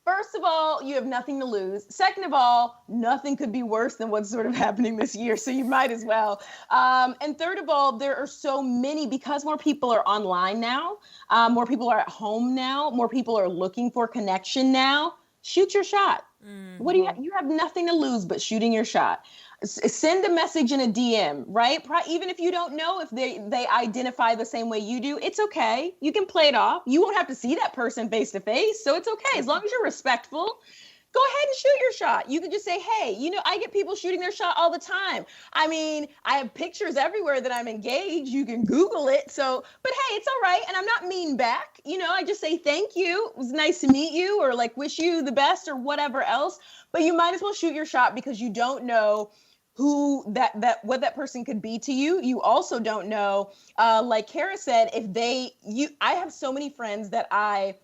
First of all, you have nothing to lose. Second of all, nothing could be worse than what's sort of happening this year, so you might as well. And third of all, there are so many, because more people are online now, more people are at home now, more people are looking for connection now. Shoot your shot. Mm-hmm. What do you have nothing to lose but shooting your shot. Send a message in a DM, right? Even if you don't know if they identify the same way you do, it's okay. You can play it off. You won't have to see that person face to face, so it's okay. As long as you're respectful, go ahead and shoot your shot. You can just say, hey, I get people shooting their shot all the time. I mean, I have pictures everywhere that I'm engaged. You can Google it. But hey, it's all right. And I'm not mean back. I just say, thank you. It was nice to meet you, or like wish you the best or whatever else. But you might as well shoot your shot because you don't know what that person could be to you. You also don't know, like Kara said, I have so many friends that I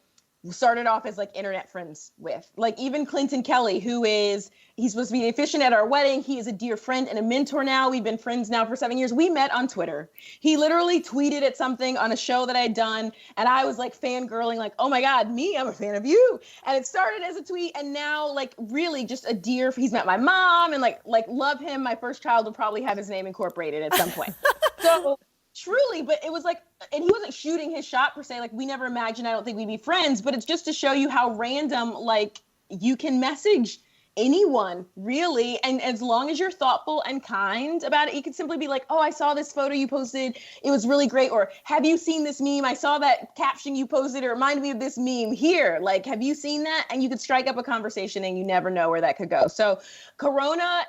started off as like internet friends with, like even Clinton Kelly, he's supposed to be the officiant at our wedding. He is a dear friend and a mentor now. We've been friends now for 7 years. We met on Twitter. He literally tweeted at something on a show that I had done. And I was like fangirling, like, oh my God, I'm a fan of you. And it started as a tweet. And now like really just he's met my mom and like love him. My first child will probably have his name incorporated at some point. So truly, but it was like, and he wasn't shooting his shot per se. Like we never imagined, I don't think we'd be friends, but it's just to show you how random, like you can message anyone really. And as long as you're thoughtful and kind about it, you could simply be like, oh, I saw this photo you posted. It was really great. Or have you seen this meme? I saw that caption you posted. It reminded me of this meme here. Like, have you seen that? And you could strike up a conversation and you never know where that could go. So Corona,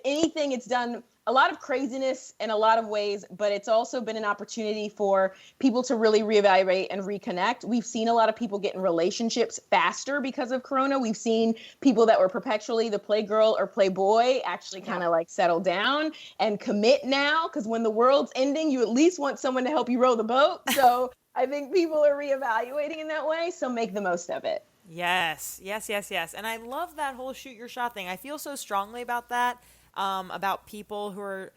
anything, it's done a lot of craziness in a lot of ways, but it's also been an opportunity for people to really reevaluate and reconnect. We've seen a lot of people get in relationships faster because of Corona. We've seen people that were perpetually the playgirl or playboy actually kind of like settle down and commit now, because when the world's ending, you at least want someone to help you row the boat. So I think people are reevaluating in that way, so make the most of it. Yes. And I love that whole shoot your shot thing. I feel so strongly about that. About people who are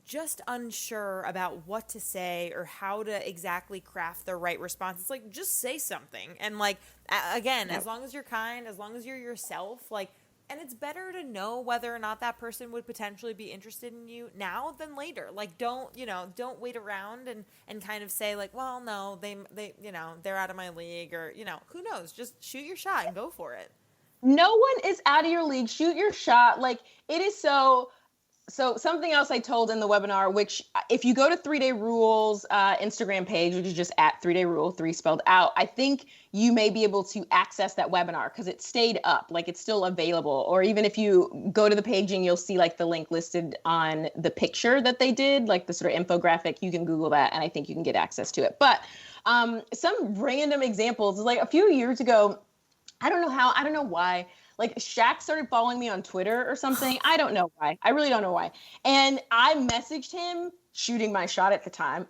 just unsure about what to say or how to exactly craft the right response. It's like, just say something. And like, again, as long as you're kind, as long as you're yourself, like, and it's better to know whether or not that person would potentially be interested in you now than later. Like, don't wait around and kind of say like, well, no, they they're out of my league, or, who knows, just shoot your shot and go for it. No one is out of your league. Shoot your shot. Like, it is so something else I told in the webinar, which if you go to 3 Day Rules Instagram page, which is just at 3 Day Rule, 3 spelled out, I think you may be able to access that webinar because it stayed up, like it's still available. Or even if you go to the paging, you'll see like the link listed on the picture that they did, like the sort of infographic. You can Google that and I think you can get access to it. But some random examples, like a few years ago, I don't know why. Like Shaq started following me on Twitter or something. I don't know why. I really don't know why. And I messaged him shooting my shot at the time,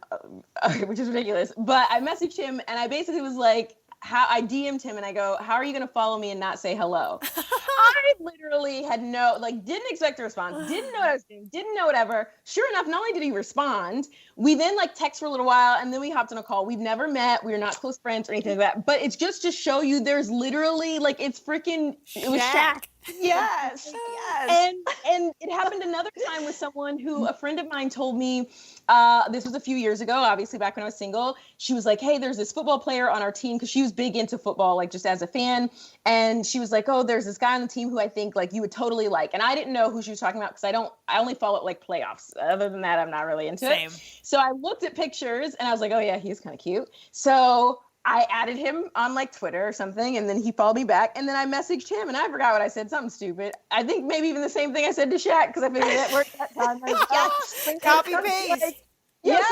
which is ridiculous. But I messaged him and I basically was like, I DM'd him and I go, how are you going to follow me and not say hello? I literally had didn't expect a response, didn't know what I was doing, didn't know whatever. Sure enough, not only did he respond, we then text for a little while and then we hopped on a call. We've never met. We were not close friends or anything like that. But it's just to show you there's literally it was Shaq. Yes. Yes. And it happened another time with someone who a friend of mine told me, this was a few years ago, obviously back when I was single. She was like, hey, there's this football player on our team, because she was big into football, just as a fan. And she was like, oh, there's this guy on the team who I think you would totally like. And I didn't know who she was talking about because I only follow playoffs. Other than that, I'm not really into it. So I looked at pictures and I was like, oh yeah, he's kind of cute. So I added him on Twitter or something, and then he followed me back, and then I messaged him, and I forgot what I said, something stupid. I think maybe even the same thing I said to Shaq, because I figured it worked that time. Yes, copy paste. Yes.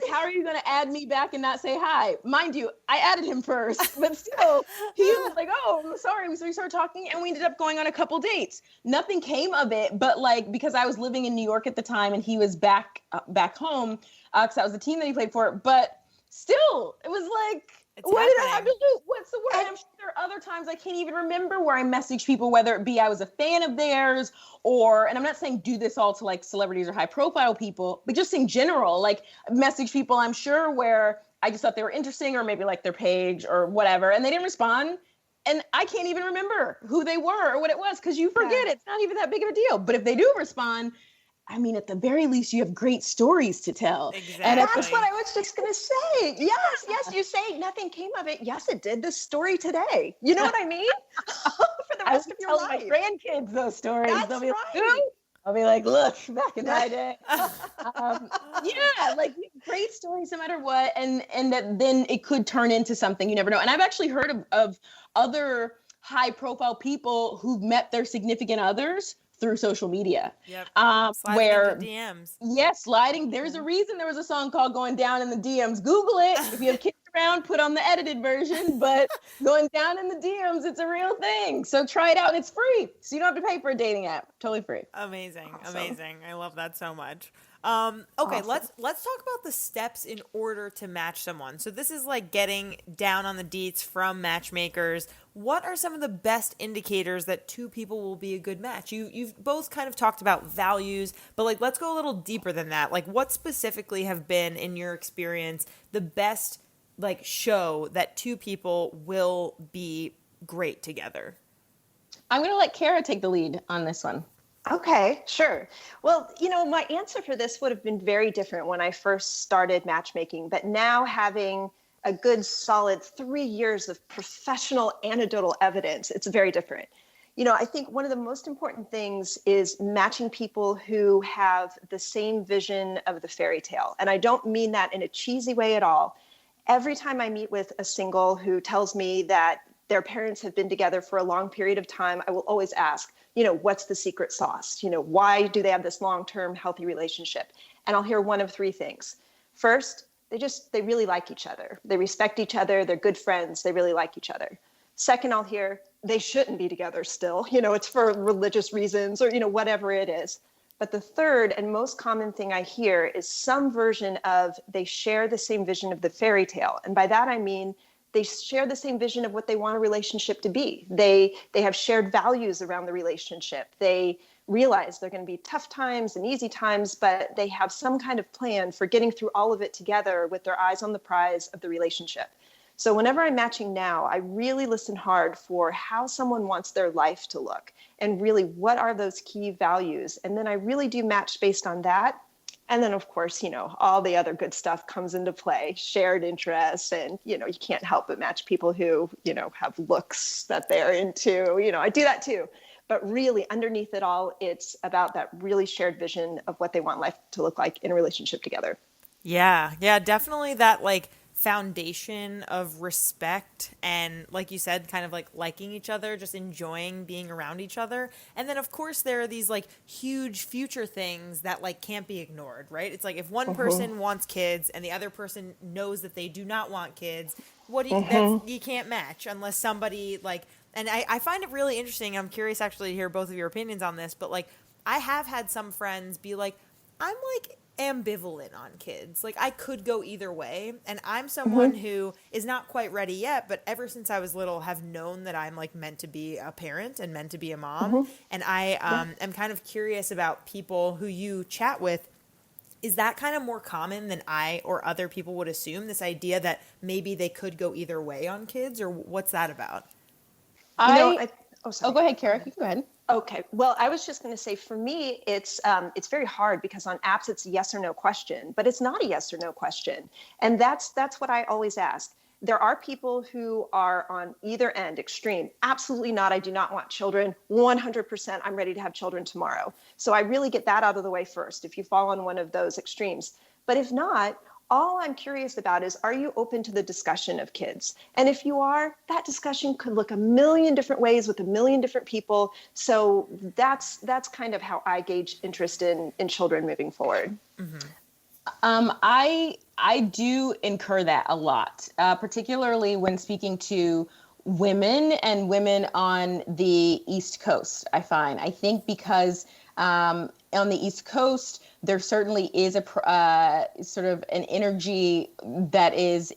How are you going to add me back and not say hi? Mind you, I added him first, but still, he was like, oh, I'm sorry. So we started talking, and we ended up going on a couple dates. Nothing came of it, but because I was living in New York at the time, and he was back home, because that was the team that he played for. But still, it was what did I have to do? What's the word? I'm sure there are other times I can't even remember where I messaged people, whether it be I was a fan of theirs and I'm not saying do this all to celebrities or high profile people, but just in general, message people I'm sure where I just thought they were interesting or maybe their page or whatever. And they didn't respond. And I can't even remember who they were or what it was because you forget It's not even that big of a deal. But if they do respond, I mean, at the very least, you have great stories to tell. Exactly. And that's what I was just going to say. Yes, you say nothing came of it. Yes, it did. This story today. You know what I mean? For the rest of your life. I my grandkids those stories. That's They'll be right. I'll be like, look, back in my day. Great stories no matter what. And that then it could turn into something. You never know. And I've actually heard of other high profile people who've met their significant others through social media. Yep. Where into DMs. Yes, sliding. There's a reason there was a song called Going Down in the DMs. Google it. If you have kids around, put on the edited version, but going down in the DMs, it's a real thing. So try it out, and it's free. So you don't have to pay for a dating app. Totally free. Amazing. Awesome. Amazing. I love that so much. Okay, Awesome. let's talk about the steps in order to match someone. So this is getting down on the deets from matchmakers. What are some of the best indicators that two people will be a good match? You've both kind of talked about values, but let's go a little deeper than that. What specifically have been, in your experience, the best show that two people will be great together? I'm going to let Kara take the lead on this one. Okay, sure. Well, my answer for this would have been very different when I first started matchmaking, but now having a good solid 3 years of professional anecdotal evidence, it's very different. I think one of the most important things is matching people who have the same vision of the fairy tale. And I don't mean that in a cheesy way at all. Every time I meet with a single who tells me that their parents have been together for a long period of time, I will always ask, what's the secret sauce? Why do they have this long-term healthy relationship? And I'll hear one of three things. First, they really like each other. They respect each other. They're good friends. They really like each other. Second, I'll hear they shouldn't be together still. It's for religious reasons or, whatever it is. But the third and most common thing I hear is some version of they share the same vision of the fairy tale. And by that, I mean, they share the same vision of what they want a relationship to be. They have shared values around the relationship. They realize there are going to be tough times and easy times, but they have some kind of plan for getting through all of it together with their eyes on the prize of the relationship. So whenever I'm matching now, I really listen hard for how someone wants their life to look and really what are those key values. And then I really do match based on that. And then, of course, all the other good stuff comes into play, shared interests. And, you can't help but match people who, have looks that they're into. I do that too. But really, underneath it all, it's about that really shared vision of what they want life to look like in a relationship together. Yeah, definitely that foundation of respect and, like you said, kind of liking each other, just enjoying being around each other. And then, of course, there are these huge future things that can't be ignored, right? It's if one person wants kids and the other person knows that they do not want kids, you can't match unless somebody and I find it really interesting. I'm curious actually to hear both of your opinions on this, but I have had some friends be I'm ambivalent on kids. Like, I could go either way, and I'm someone who is not quite ready yet, but ever since I was little have known that I'm like meant to be a parent and meant to be a mom. And I am kind of curious about people who you chat with. Is that kind of more common than I or other people would assume, this idea that maybe they could go either way on kids, or what's that about? Sorry. Oh, go ahead, Kara. You can go ahead. Okay. Well, I was just going to say, for me, it's very hard because on apps it's a yes or no question, but it's not a yes or no question, and that's what I always ask. There are people who are on either end, extreme. Absolutely not. I do not want children. 100%. I'm ready to have children tomorrow. So I really get that out of the way first. If you fall on one of those extremes, but if not, all I'm curious about is, are you open to the discussion of kids? And if you are, that discussion could look a million different ways with a million different people. So that's kind of how I gauge interest in children moving forward. I do incur that a lot, particularly when speaking to women and women on the East Coast. I think because on the East Coast, there certainly is a sort of an energy that is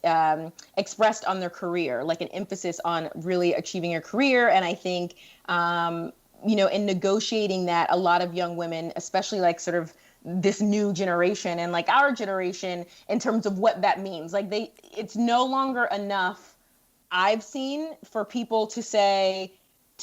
expressed on their career, like an emphasis on really achieving a career. And I think, in negotiating that, a lot of young women, especially like sort of this new generation and like our generation, in terms of what that means, like it's no longer enough, I've seen, for people to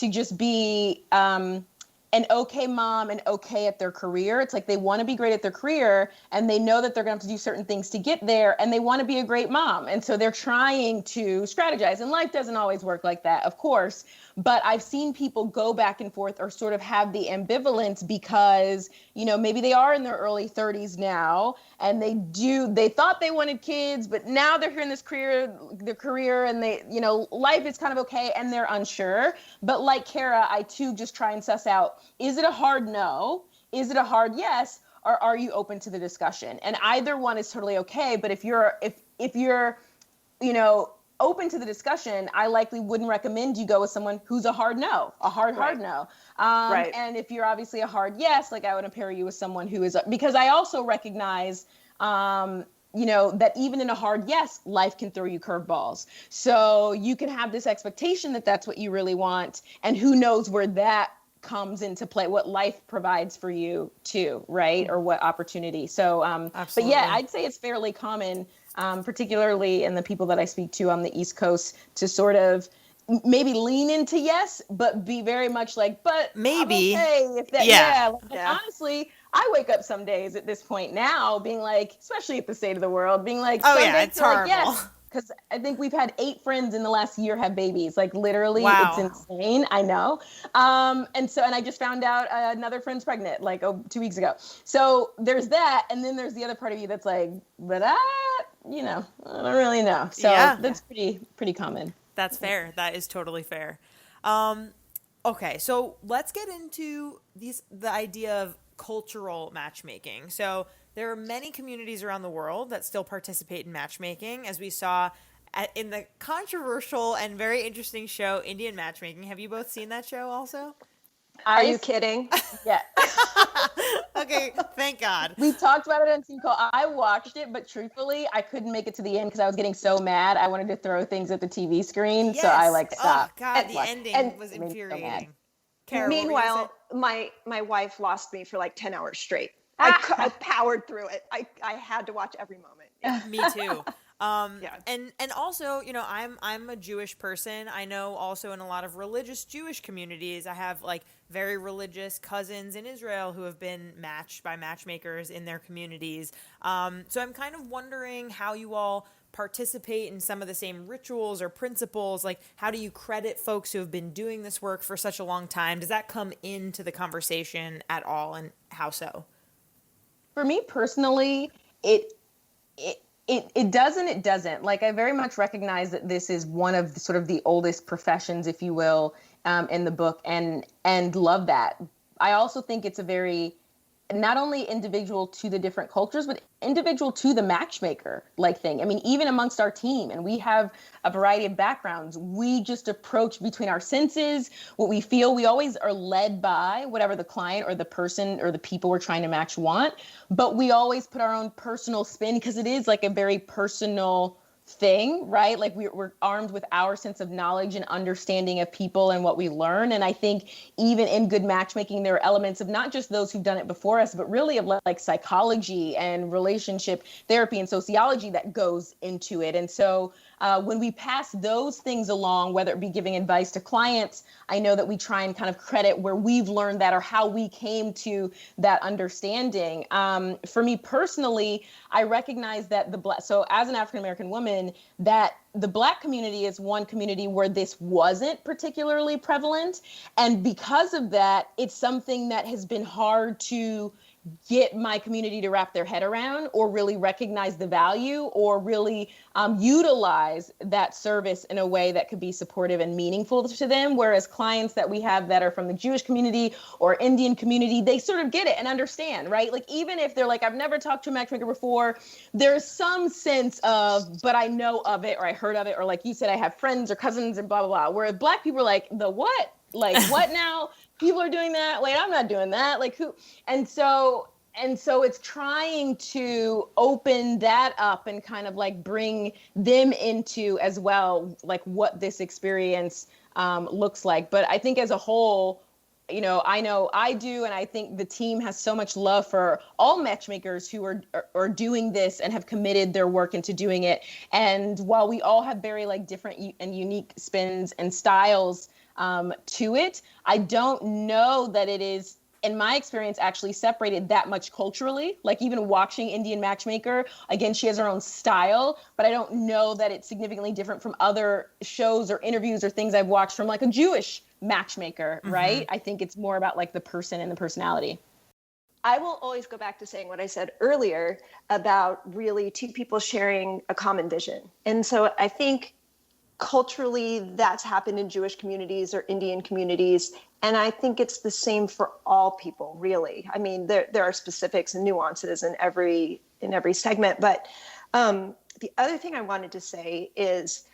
just be an okay mom and okay at their career. It's like they want to be great at their career, and they know that they're going to have to do certain things to get there, and they want to be a great mom. And so they're trying to strategize, and life doesn't always work like that, of course. But I've seen people go back and forth or sort of have the ambivalence because, maybe they are in their early 30s now, and they thought they wanted kids, but now they're here in their career, and they, life is kind of okay, and they're unsure. But like Kara, I too just try and suss out, is it a hard no? Is it a hard yes? Or are you open to the discussion? And either one is totally okay. But if you're, open to the discussion, I likely wouldn't recommend you go with someone who's a hard no, hard no. Right. And if you're obviously a hard yes, like I would pair you with someone who is, because I also recognize, that even in a hard yes, life can throw you curveballs. So you can have this expectation that that's what you really want. And who knows where that comes into play, what life provides for you too, right? Or what opportunity. So, but yeah, I'd say it's fairly common, particularly in the people that I speak to on the East Coast, to sort of maybe lean into yes, but be very much like, but maybe, okay, if that, honestly, I wake up some days at this point now being like, especially at the state of the world, being like, it's horrible. Like, yes. Because I think we've had 8 friends in the last year have babies. Like, literally, It's insane. I know. And I just found out another friend's pregnant, like 2 weeks ago. So there's that. And then there's the other part of you that's like, but I don't really know. So that's pretty common. That's fair. That is totally fair. Okay, so let's get into the idea of cultural matchmaking. So there are many communities around the world that still participate in matchmaking, as we saw in the controversial and very interesting show, Indian Matchmaking. Have you both seen that show also? Are you kidding? Yeah. Okay, thank God. We talked about it on Team Call. I watched it, but truthfully, I couldn't make it to the end because I was getting so mad. I wanted to throw things at the TV scrreen, so I stopped. Oh God, the ending was infuriating. Kara, meanwhile, my wife lost me for like 10 hours straight. I powered through it. I had to watch every moment. Yeah. Me too. And also, I'm a Jewish person. I know also in a lot of religious Jewish communities, I have like very religious cousins in Israel who have been matched by matchmakers in their communities. So I'm kind of wondering how you all participate in some of the same rituals or principles. Like, how do you credit folks who have been doing this work for such a long time? Does that come into the conversation at all, and how so? For me personally, it does and it doesn't. Like, I very much recognize that this is one of sort of the oldest professions, if you will, in the book, and love that. I also think it's a very not only individual to the different cultures, but individual to the matchmaker like thing. I mean, even amongst our team, and we have a variety of backgrounds, we just approach between our senses, what we feel. We always are led by whatever the client or the person or the people we're trying to match want, but we always put our own personal spin because it is like a very personal thing, right? Like we're armed with our sense of knowledge and understanding of people and what we learn. And I think even in good matchmaking, there are elements of not just those who've done it before us, but really of like psychology and relationship therapy and sociology that goes into it. And so when we pass those things along, whether it be giving advice to clients, I know that we try and kind of credit where we've learned that or how we came to that understanding. For me personally, I recognize that so as an African-American woman, that the Black community is one community where this wasn't particularly prevalent. And because of that, it's something that has been hard to get my community to wrap their head around or really recognize the value or really utilize that service in a way that could be supportive and meaningful to them. Whereas clients that we have that are from the Jewish community or Indian community, they sort of get it and understand, right? Like, even if they're like, I've never talked to a matchmaker before, there's some sense of, but I know of it, or I heard of it, or like you said, I have friends or cousins and blah, blah, blah. Whereas Black people are like, the what? Like, what now? People are doing that. Wait, I'm not doing that. Like, who? And so it's trying to open that up and kind of like bring them into as well, like what this experience looks like. But I think as a whole, you know I do, and I think the team has so much love for all matchmakers who are doing this and have committed their work into doing it. And while we all have very like different and unique spins and styles to it, I don't know that it is, in my experience, actually separated that much culturally. Like even watching Indian Matchmaker, again, she has her own style, but I don't know that it's significantly different from other shows or interviews or things I've watched from like a Jewish matchmaker, right? I think it's more about like the person and the personality. I will always go back to saying what I said earlier about really two people sharing a common vision. And so I think culturally that's happened in Jewish communities or Indian communities. And I think it's the same for all people, really. I mean, there are specifics and nuances in every segment. But the other thing I wanted to say is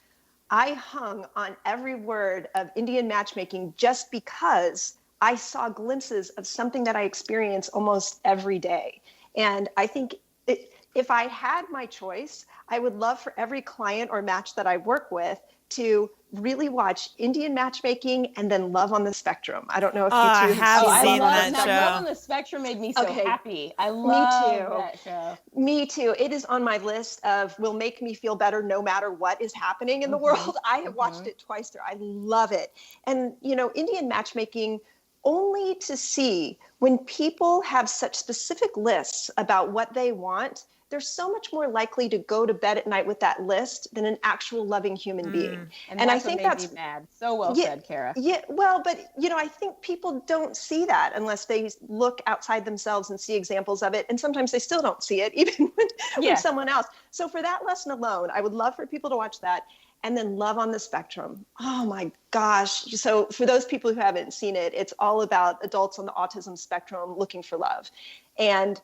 I hung on every word of Indian matchmaking just because I saw glimpses of something that I experience almost every day. And I think if I had my choice, I would love for every client or match that I work with to really watch Indian Matchmaking and then Love on the Spectrum. I don't know if you two have seen that show. Love on the Spectrum made me so happy. I love that show. Me too. It is on my list of will make me feel better no matter what is happening in the world. I have watched it twice through. I love it. And, you know, Indian Matchmaking, only to see when people have such specific lists about what they want, they're so much more likely to go to bed at night with that list than an actual loving human being. And I think that's me mad. So well said, Kara. Yeah, well, but you know, I think people don't see that unless they look outside themselves and see examples of it. And sometimes they still don't see it, even with someone else. So for that lesson alone, I would love for people to watch that. And then Love on the Spectrum. Oh my gosh. So for those people who haven't seen it, it's all about adults on the autism spectrum looking for love. And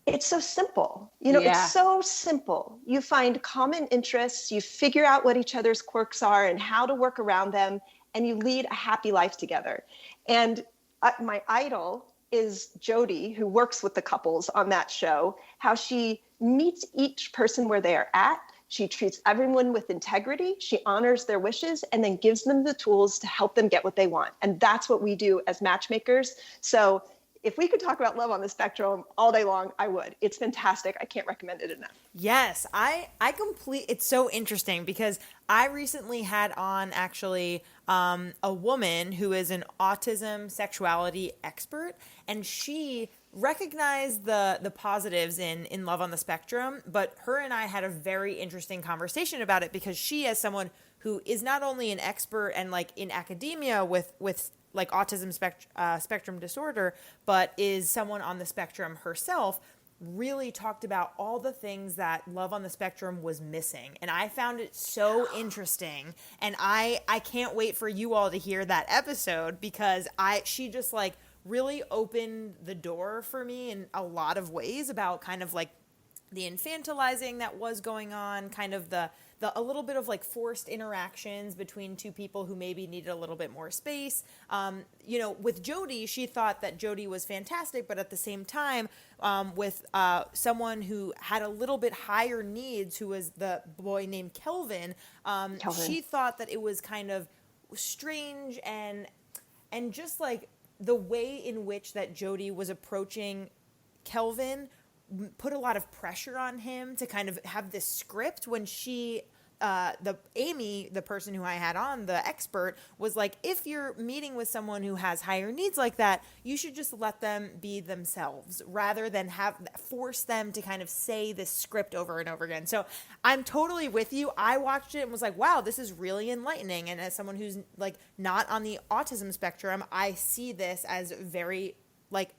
it's so simple. You know, it's so simple. You find common interests, you figure out what each other's quirks are and how to work around them, and you lead a happy life together. And my idol is Jody, who works with the couples on that show, how she meets each person where they are at. She treats everyone with integrity. She honors their wishes and then gives them the tools to help them get what they want. And that's what we do as matchmakers. So if we could talk about Love on the Spectrum all day long, I would. It's fantastic. I can't recommend it enough. Yes, it's so interesting because I recently had on actually a woman who is an autism sexuality expert, and she recognized the positives in Love on the Spectrum, but her and I had a very interesting conversation about it because she, as someone who is not only an expert and like in academia with like autism spectrum disorder, but is someone on the spectrum herself, really talked about all the things that Love on the Spectrum was missing. And I found it so interesting. And I can't wait for you all to hear that episode because she just like really opened the door for me in a lot of ways about kind of like the infantilizing that was going on, kind of the a little bit of like forced interactions between two people who maybe needed a little bit more space. With Jody, she thought that Jody was fantastic, but at the same time, with someone who had a little bit higher needs, who was the boy named Kelvin, she thought that it was kind of strange and just like the way in which that Jody was approaching Kelvin put a lot of pressure on him to kind of have this script when she, Amy, the person who I had on, the expert, was like, if you're meeting with someone who has higher needs like that, you should just let them be themselves rather than force them to kind of say this script over and over again. So I'm totally with you. I watched it and was like, wow, this is really enlightening. And as someone who's like not on the autism spectrum, I see this as very like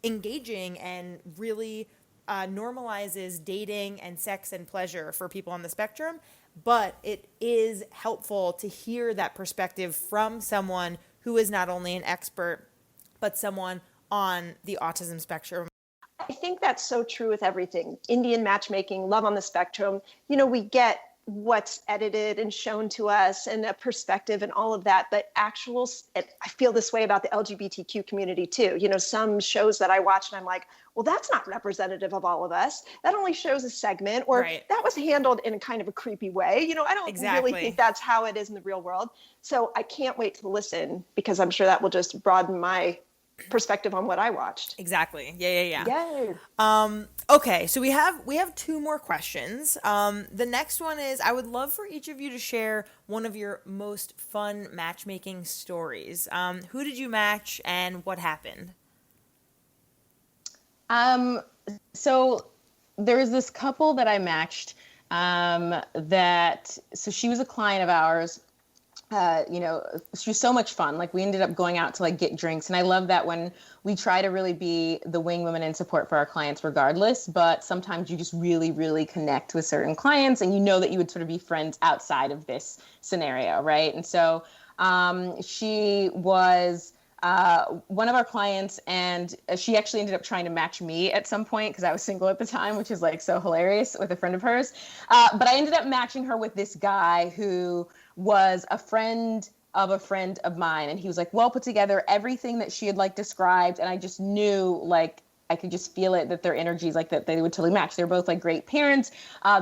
engaging and really normalizes dating and sex and pleasure for people on the spectrum, but it is helpful to hear that perspective from someone who is not only an expert, but someone on the autism spectrum. I think that's so true with everything. Indian matchmaking, love on the spectrum, we get what's edited and shown to us and a perspective and all of that, but I feel this way about the LGBTQ community too. Some shows that I watch and I'm like, well, that's not representative of all of us. That only shows a segment, or that was handled in a kind of a creepy way. I don't really think that's how it is in the real world. So I can't wait to listen, because I'm sure that will just broaden my perspective on what I watched. Exactly. Yeah. Yay. Okay, so we have two more questions. The next one is, I would love for each of you to share one of your most fun matchmaking stories. Who did you match and what happened? So there was this couple that I matched, so she was a client of ours. She was so much fun. Like, we ended up going out to like get drinks. And I love that when we try to really be the wing woman in support for our clients regardless, but sometimes you just really, really connect with certain clients and that you would sort of be friends outside of this scenario. Right. And so, she was, one of our clients, and she actually ended up trying to match me at some point because I was single at the time, which is like so hilarious, with a friend of hers. But I ended up matching her with this guy who was a friend of mine, and he was like well put together, everything that she had like described, and I just knew, like, I could just feel it, that their energies, like, that they would totally match. They were both like great parents.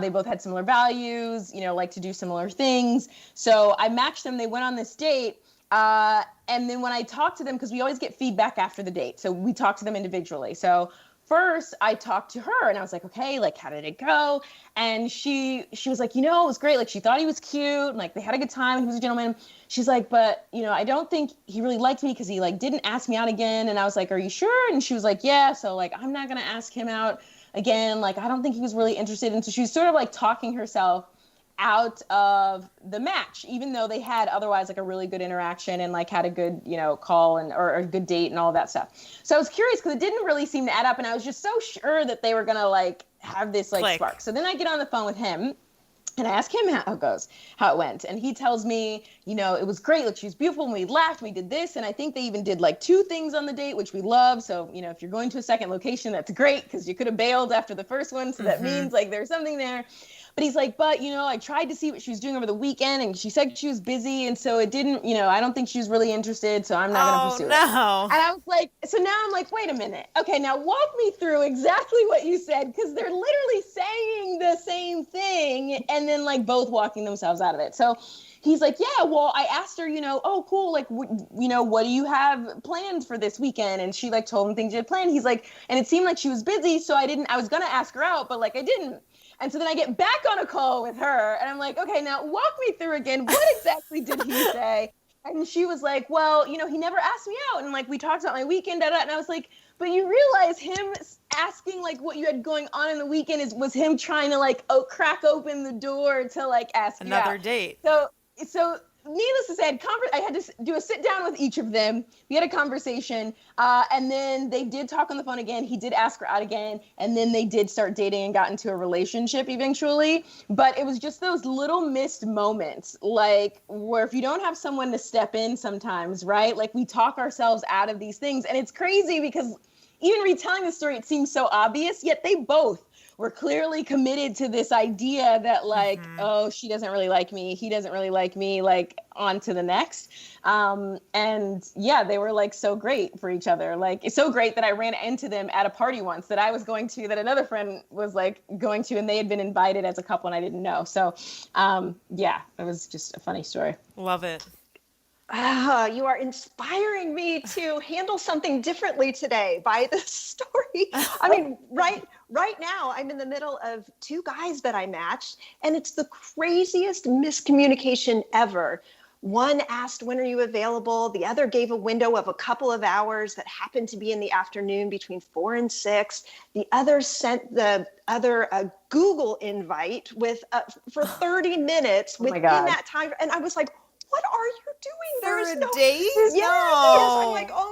They both had similar values, like to do similar things. So I matched them. They went on this date. And then when I talked to them, because we always get feedback after the date, so we talk to them individually. So first I talked to her and I was like, okay, like, how did it go? And she was like, it was great. Like, she thought he was cute and like they had a good time and he was a gentleman. She's like, but I don't think he really liked me because he like didn't ask me out again. And I was like, are you sure? And she was like, yeah. So like, I'm not going to ask him out again. Like, I don't think he was really interested. And so she was sort of like talking herself out of the match, even though they had otherwise like a really good interaction and like had a good, call or a good date and all of that stuff. So I was curious because it didn't really seem to add up, and I was just so sure that they were going to like have this like spark. So then I get on the phone with him and I ask him how it went. And he tells me, it was great. Like, she was beautiful and we laughed, we did this. And I think they even did like 2 things on the date, which we love. So, if you're going to a second location, that's great, because you could have bailed after the first one. So that means like there's something there. But he's like, but, I tried to see what she was doing over the weekend and she said she was busy. And so it didn't, I don't think she was really interested. So I'm not going to pursue it. And I was like, so now I'm like, wait a minute. Okay, now walk me through exactly what you said, because they're literally saying the same thing and then like both walking themselves out of it. So he's like, yeah, well, I asked her, oh, cool. Like, what do you have planned for this weekend? And she like told him things she had planned. He's like, and it seemed like she was busy. So I was going to ask her out, but like I didn't. And so then I get back on a call with her and I'm like, okay, now walk me through again. What exactly did he say? And she was like, well, he never asked me out. And like, we talked about my weekend. And I was like, but you realize him asking like what you had going on in the weekend was him trying to like crack open the door to like ask you out. Another date. So needless to say, I had to do a sit down with each of them. We had a conversation, and then they did talk on the phone again. He did ask her out again, and then they did start dating and got into a relationship eventually. But it was just those little missed moments, like where if you don't have someone to step in sometimes, right? Like we talk ourselves out of these things, and it's crazy because even retelling the story, it seems so obvious, yet they both were clearly committed to this idea that like, oh, she doesn't really like me. He doesn't really like me, like on to the next. And yeah, they were like so great for each other. Like it's so great that I ran into them at a party once that I was going to, that another friend was like going to, and they had been invited as a couple and I didn't know. So yeah, it was just a funny story. Love it. You are inspiring me to handle something differently today by this story. I mean, right now, I'm in the middle of two guys that I matched, and it's the craziest miscommunication ever. One asked, when are you available? The other gave a window of a couple of hours that happened to be in the afternoon between 4 and 6. The other sent the other a Google invite with for 30 minutes within that time. And I was like, what are you doing? For There's a no date? Yes. I'm like, oh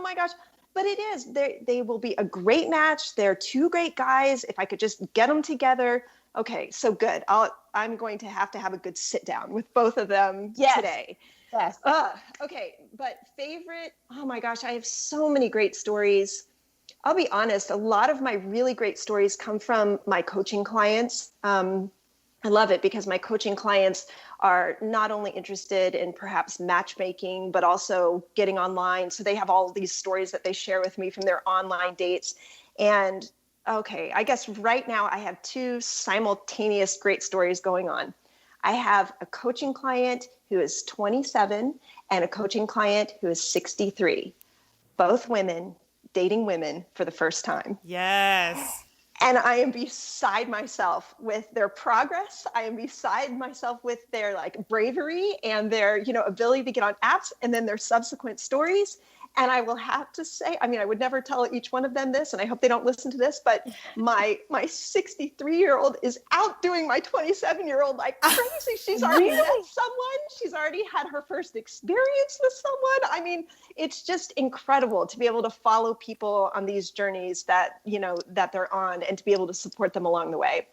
my gosh. But it is. They will be a great match. They're two great guys. If I could just get them together. Okay, so good. I'm going to have a good sit down with both of them today. Yes. Okay, but favorite, oh my gosh, I have so many great stories. I'll be honest, a lot of my really great stories come from my coaching clients. I love it because my coaching clients are not only interested in perhaps matchmaking, but also getting online. So they have all these stories that they share with me from their online dates. And okay, I guess right now I have two simultaneous great stories going on. I have a coaching client who is 27 and a coaching client who is 63. Both women dating women for the first time. Yes. And I am beside myself with their progress. I am beside myself with their like bravery and their, ability to get on apps, and then their subsequent stories. And I will have to say, I mean, I would never tell each one of them this, and I hope they don't listen to this, but my 63-year-old is outdoing my 27-year-old like crazy. She's already met someone. She's already had her first experience with someone. I mean, it's just incredible to be able to follow people on these journeys that, that they're on, and to be able to support them along the way.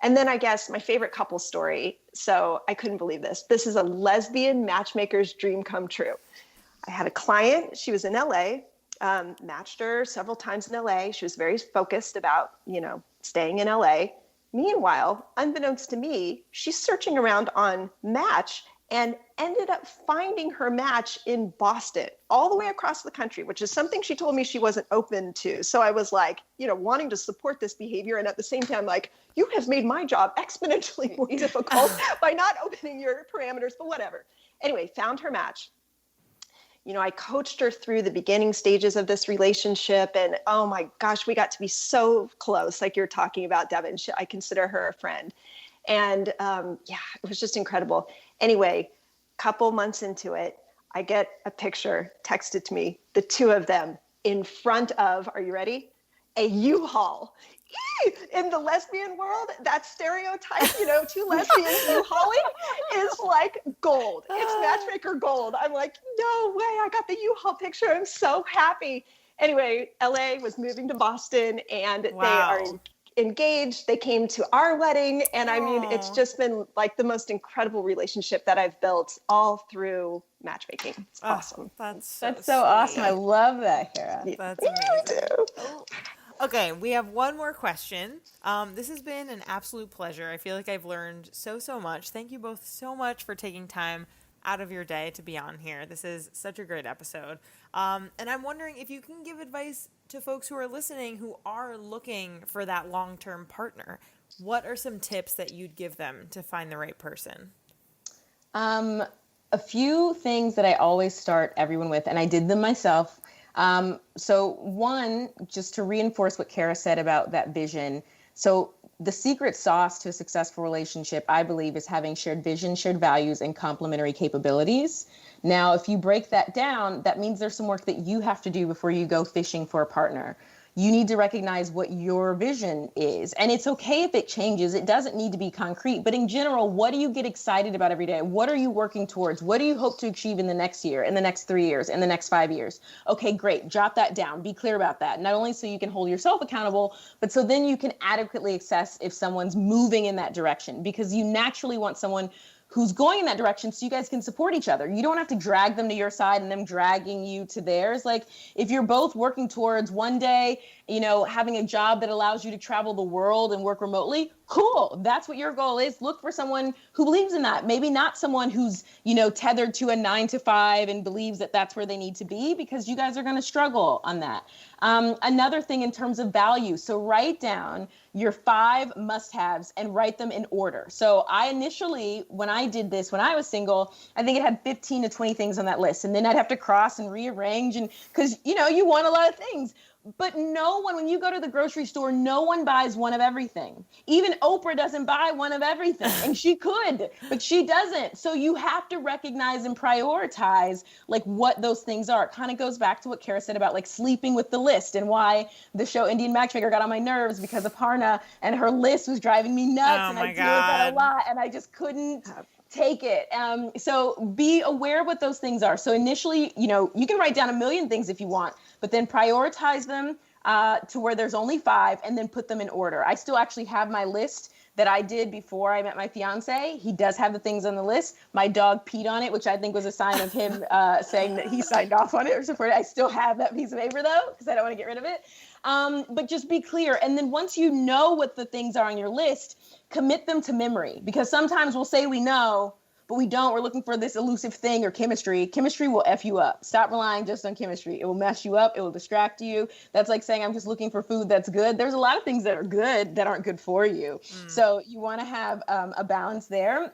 And then I guess my favorite couple story. So I couldn't believe this. This is a lesbian matchmaker's dream come true. I had a client, she was in LA, matched her several times in LA. She was very focused about, staying in LA. Meanwhile, unbeknownst to me, she's searching around on Match and ended up finding her match in Boston, all the way across the country, which is something she told me she wasn't open to. So I was like, wanting to support this behavior. And at the same time, like, you have made my job exponentially more difficult by not opening your parameters, but whatever. Anyway, found her match. I coached her through the beginning stages of this relationship, and oh my gosh, we got to be so close. Like you're talking about, Devyn, I consider her a friend. And it was just incredible. Anyway, couple months into it, I get a picture texted to me, the two of them in front of, are you ready? A U-Haul. In the lesbian world, that stereotype, two lesbians U-Hauling is like gold. It's matchmaker gold. I'm like, no way, I got the U-Haul picture. I'm so happy. Anyway, LA was moving to Boston, and they are engaged. They came to our wedding. And I mean, it's just been like the most incredible relationship that I've built all through matchmaking. It's awesome. That's so awesome. I love that, Kara. That's amazing. Okay, we have one more question. This has been an absolute pleasure. I feel like I've learned so much. Thank you both so much for taking time out of your day to be on here. This is such a great episode. And I'm wondering if you can give advice to folks who are listening who are looking for that long-term partner. What are some tips that you'd give them to find the right person? A few things that I always start everyone with, and I did them myself. So one, just to reinforce what Kara said about that vision. So the secret sauce to a successful relationship, I believe, is having shared vision, shared values, and complementary capabilities. Now, if you break that down, that means there's some work that you have to do before you go fishing for a partner. you need to recognize what your vision is. And it's okay if it changes. It doesn't need to be concrete. But in general, what do you get excited about every day? What are you working towards? What do you hope to achieve in the next year, in the next 3 years, in the next 5 years? Okay, great. Jot that down. Be clear about that. Not only so you can hold yourself accountable, but so then you can adequately assess if someone's moving in that direction, because you naturally want someone who's going in that direction so you guys can support each other. You don't have to drag them to your side and them dragging you to theirs. Like, if you're both working towards one day, having a job that allows you to travel the world and work remotely, cool. That's what your goal is. Look for someone who believes in that. Maybe not someone who's, tethered to a 9 to 5 and believes that that's where they need to be, because you guys are going to struggle on that. Another thing in terms of value. So write down your 5 must-haves and write them in order. So I initially, when I did this, when I was single, I think it had 15 to 20 things on that list. And then I'd have to cross and rearrange, and because, you want a lot of things. But no one, when you go to the grocery store, no one buys one of everything. Even Oprah doesn't buy one of everything, and she could, but she doesn't. So you have to recognize and prioritize like what those things are. It kind of goes back to what Kara said about like sleeping with the list, and why the show Indian Matchmaker got on my nerves, because of Parna, and her list was driving me nuts. Oh, and my I deal with that a God. lot, and I just couldn't take it. So be aware of what those things are. So initially, you can write down a million things if you want, but then prioritize them to where there's only 5, and then put them in order. I still actually have my list that I did before I met my fiance. He does have the things on the list. My dog peed on it, which I think was a sign of him saying that he signed off on it or supported it. I still have that piece of paper though, because I don't want to get rid of it. But just be clear. And then once you know what the things are on your list, commit them to memory, because sometimes we'll say we know, but we don't. We're looking for this elusive thing or chemistry. Chemistry will F you up. Stop relying just on chemistry. It will mess you up. It will distract you. That's like saying, I'm just looking for food that's good. There's a lot of things that are good that aren't good for you. So you want to have a balance there,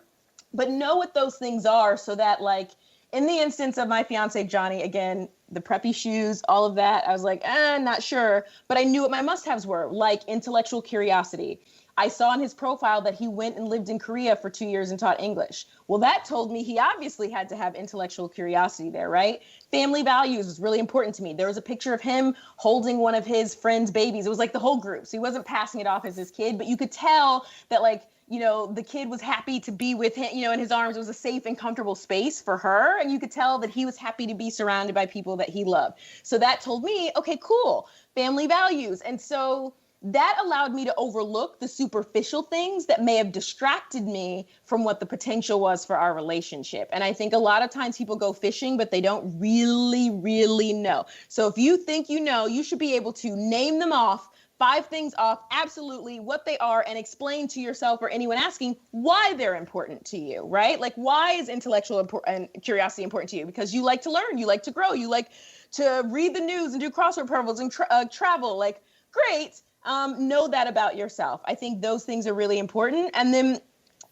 but know what those things are, so that, like, in the instance of my fiance, Johnny, again, the preppy shoes, all of that, I was like, not sure. But I knew what my must-haves were, like intellectual curiosity. I saw in his profile that he went and lived in Korea for 2 years and taught English. Well, that told me he obviously had to have intellectual curiosity there, right? Family values was really important to me. There was a picture of him holding one of his friend's babies. It was like the whole group. So he wasn't passing it off as his kid, but you could tell that, like, the kid was happy to be with him, in his arms. It was a safe and comfortable space for her. And you could tell that he was happy to be surrounded by people that he loved. So that told me, okay, cool, family values. And so that allowed me to overlook the superficial things that may have distracted me from what the potential was for our relationship. And I think a lot of times people go fishing, but they don't really, really know. So if you think you should be able to name them off, 5 things off, absolutely, what they are, and explain to yourself or anyone asking why they're important to you, right? Like, why is intellectual and curiosity important to you? Because you like to learn, you like to grow, you like to read the news and do crossword puzzles and travel. Like, great. Know that about yourself. I think those things are really important. And then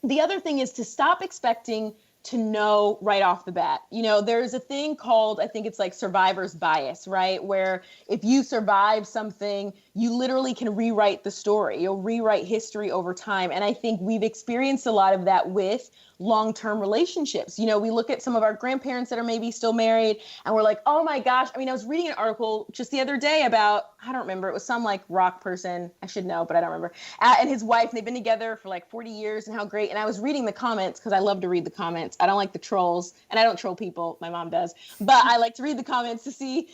the other thing is to stop expecting to know right off the bat. There's a thing called, I think it's like survivor's bias, right? Where if you survive something, you literally can rewrite the story. You'll rewrite history over time. And I think we've experienced a lot of that with long-term relationships. We look at some of our grandparents that are maybe still married, and we're like, oh my gosh. I was reading an article just the other day about, I don't remember, it was some like rock person, I should know, but I don't remember, and his wife, and they've been together for like 40 years and how great. And I was reading the comments, because I love to read the comments. I don't like the trolls, and I don't troll people. My mom does, but I like to read the comments to see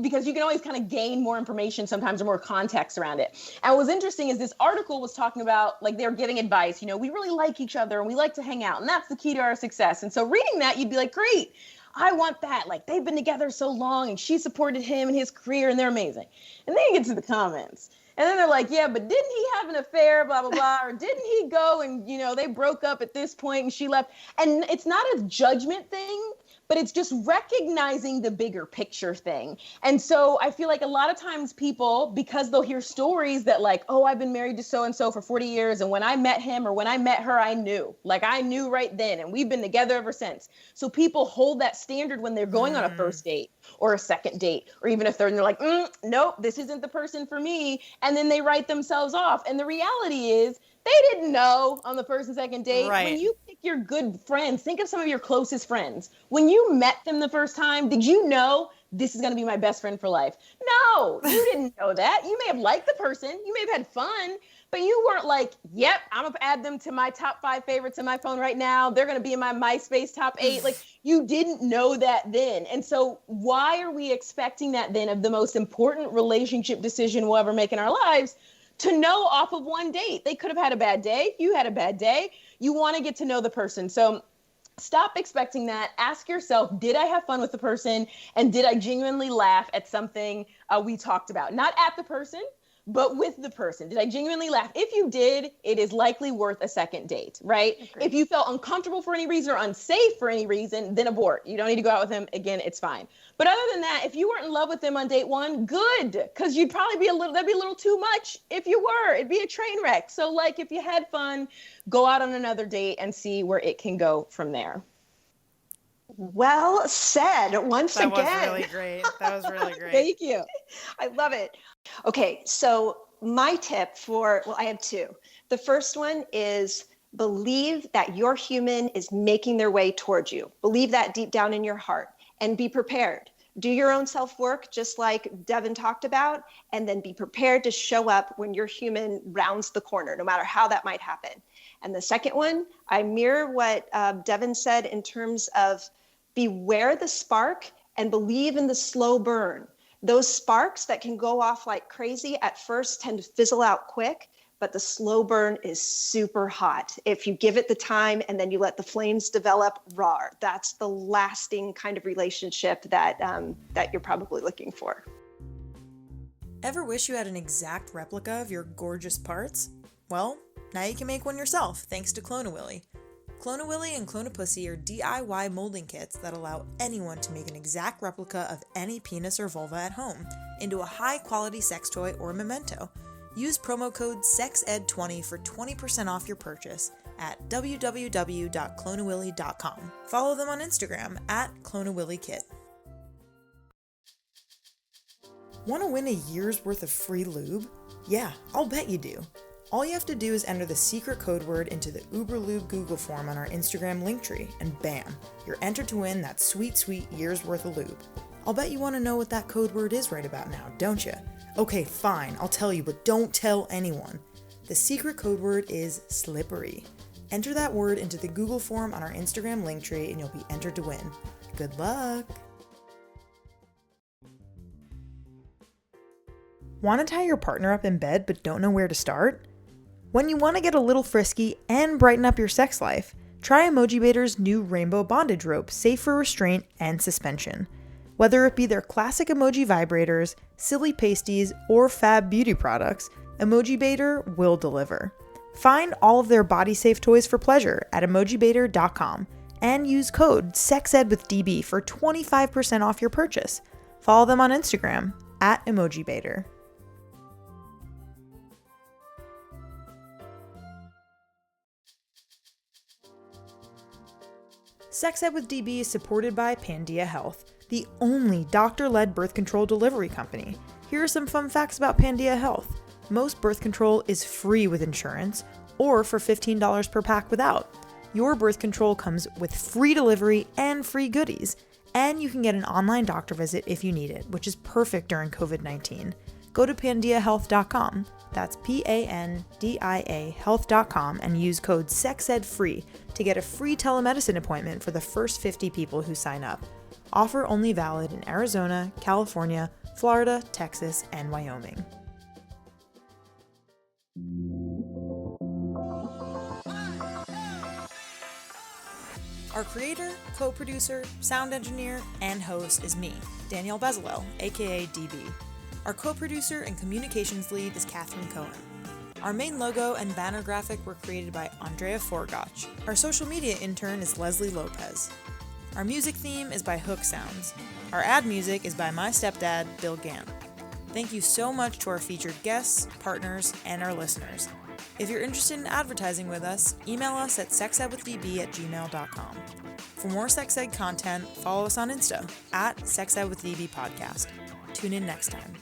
because you can always kind of gain more information sometimes, or more context around it. And what was interesting is this article was talking about, like, they're giving advice, we really like each other and we like to hang out, and that's the key to our success. And so reading that, you'd be like, great, I want that. Like, they've been together so long, and she supported him in his career, and they're amazing. And then you get to the comments, and then they're like, yeah, but didn't he have an affair, blah, blah, blah, or didn't he go and, they broke up at this point and she left. And it's not a judgment thing, but it's just recognizing the bigger picture thing. And so I feel like a lot of times people, because they'll hear stories that like, oh, I've been married to so-and-so for 40 years. And when I met him or when I met her, I knew right then. And we've been together ever since. So people hold that standard when they're going on a first date or a second date or even a third. And they're like, nope, this isn't the person for me. And then they write themselves off. And the reality is They didn't know on the first and second date. Right. When you pick your good friends, think of some of your closest friends. When you met them the first time, did you know this is going to be my best friend for life? No, you didn't know that. You may have liked the person. You may have had fun, but you weren't like, yep, I'm going to add them to my top 5 favorites in my phone right now. They're going to be in my MySpace top 8. Like, you didn't know that then. And so why are we expecting that then of the most important relationship decision we'll ever make in our lives to know off of one date? They could have had a bad day. You had a bad day. You want to get to know the person. So stop expecting that. Ask yourself, did I have fun with the person? And did I genuinely laugh at something we talked about? Not at the person, but with the person. Did I genuinely laugh? If you did, it is likely worth a second date, right? Agreed. If you felt uncomfortable for any reason or unsafe for any reason, then abort. You don't need to go out with him. Again, it's fine. But other than that, if you weren't in love with them on date 1, good. Because you'd probably that'd be a little too much if you were. It'd be a train wreck. So like, if you had fun, go out on another date and see where it can go from there. Well said. Once again. That was really great. That was really great. Thank you. I love it. Okay, so my tip I have 2. The first one is believe that your human is making their way towards you. Believe that deep down in your heart and be prepared. Do your own self-work, just like Devyn talked about, and then be prepared to show up when your human rounds the corner, no matter how that might happen. And the second one, I mirror what Devyn said in terms of beware the spark and believe in the slow burn. Those sparks that can go off like crazy at first tend to fizzle out quick, but the slow burn is super hot. If you give it the time and then you let the flames develop raw, that's the lasting kind of relationship that you're probably looking for. Ever wish you had an exact replica of your gorgeous parts? Well, now you can make one yourself thanks to Clone-A-Willy. Clone-A-Willy and Clone-A-Pussy are DIY molding kits that allow anyone to make an exact replica of any penis or vulva at home into a high-quality sex toy or memento. Use promo code SEXED20 for 20% off your purchase at www.cloneawilly.com. Follow them on Instagram at Clone-A-Willy-Kit. Want to win a year's worth of free lube? Yeah, I'll bet you do. All you have to do is enter the secret code word into the Uberlube Google form on our Instagram linktree, and bam, you're entered to win that sweet, sweet year's worth of lube. I'll bet you want to know what that code word is right about now, don't you? Okay, fine, I'll tell you, but don't tell anyone. The secret code word is slippery. Enter that word into the Google form on our Instagram linktree, and you'll be entered to win. Good luck! Want to tie your partner up in bed but don't know where to start? When you want to get a little frisky and brighten up your sex life, try Emojibator's new rainbow bondage rope, safe for restraint and suspension. Whether it be their classic emoji vibrators, silly pasties, or fab beauty products, Emojibator will deliver. Find all of their body-safe toys for pleasure at Emojibator.com and use code SEXEDWITHDB for 25% off your purchase. Follow them on Instagram at Emojibator. Sex Ed with DB is supported by Pandia Health, the only doctor-led birth control delivery company. Here are some fun facts about Pandia Health. Most birth control is free with insurance, or for $15 per pack without. Your birth control comes with free delivery and free goodies, and you can get an online doctor visit if you need it, which is perfect during COVID-19. Go to pandiahealth.com, that's Pandia health.com, and use code SEXEDFREE to get a free telemedicine appointment for the first 50 people who sign up. Offer only valid in Arizona, California, Florida, Texas, and Wyoming. Our creator, co-producer, sound engineer, and host is me, Danielle Bezalel, aka DB. Our co-producer and communications lead is Cathren Cohen. Our main logo and banner graphic were created by Andrea Forgacs. Our social media intern is Leslie Lopez. Our music theme is by Hook Sounds. Our ad music is by my stepdad, Bill Gant. Thank you so much to our featured guests, partners, and our listeners. If you're interested in advertising with us, email us at sexedwithdb@gmail.com. For more sex ed content, follow us on Insta at sexedwithdbpodcast. Tune in next time.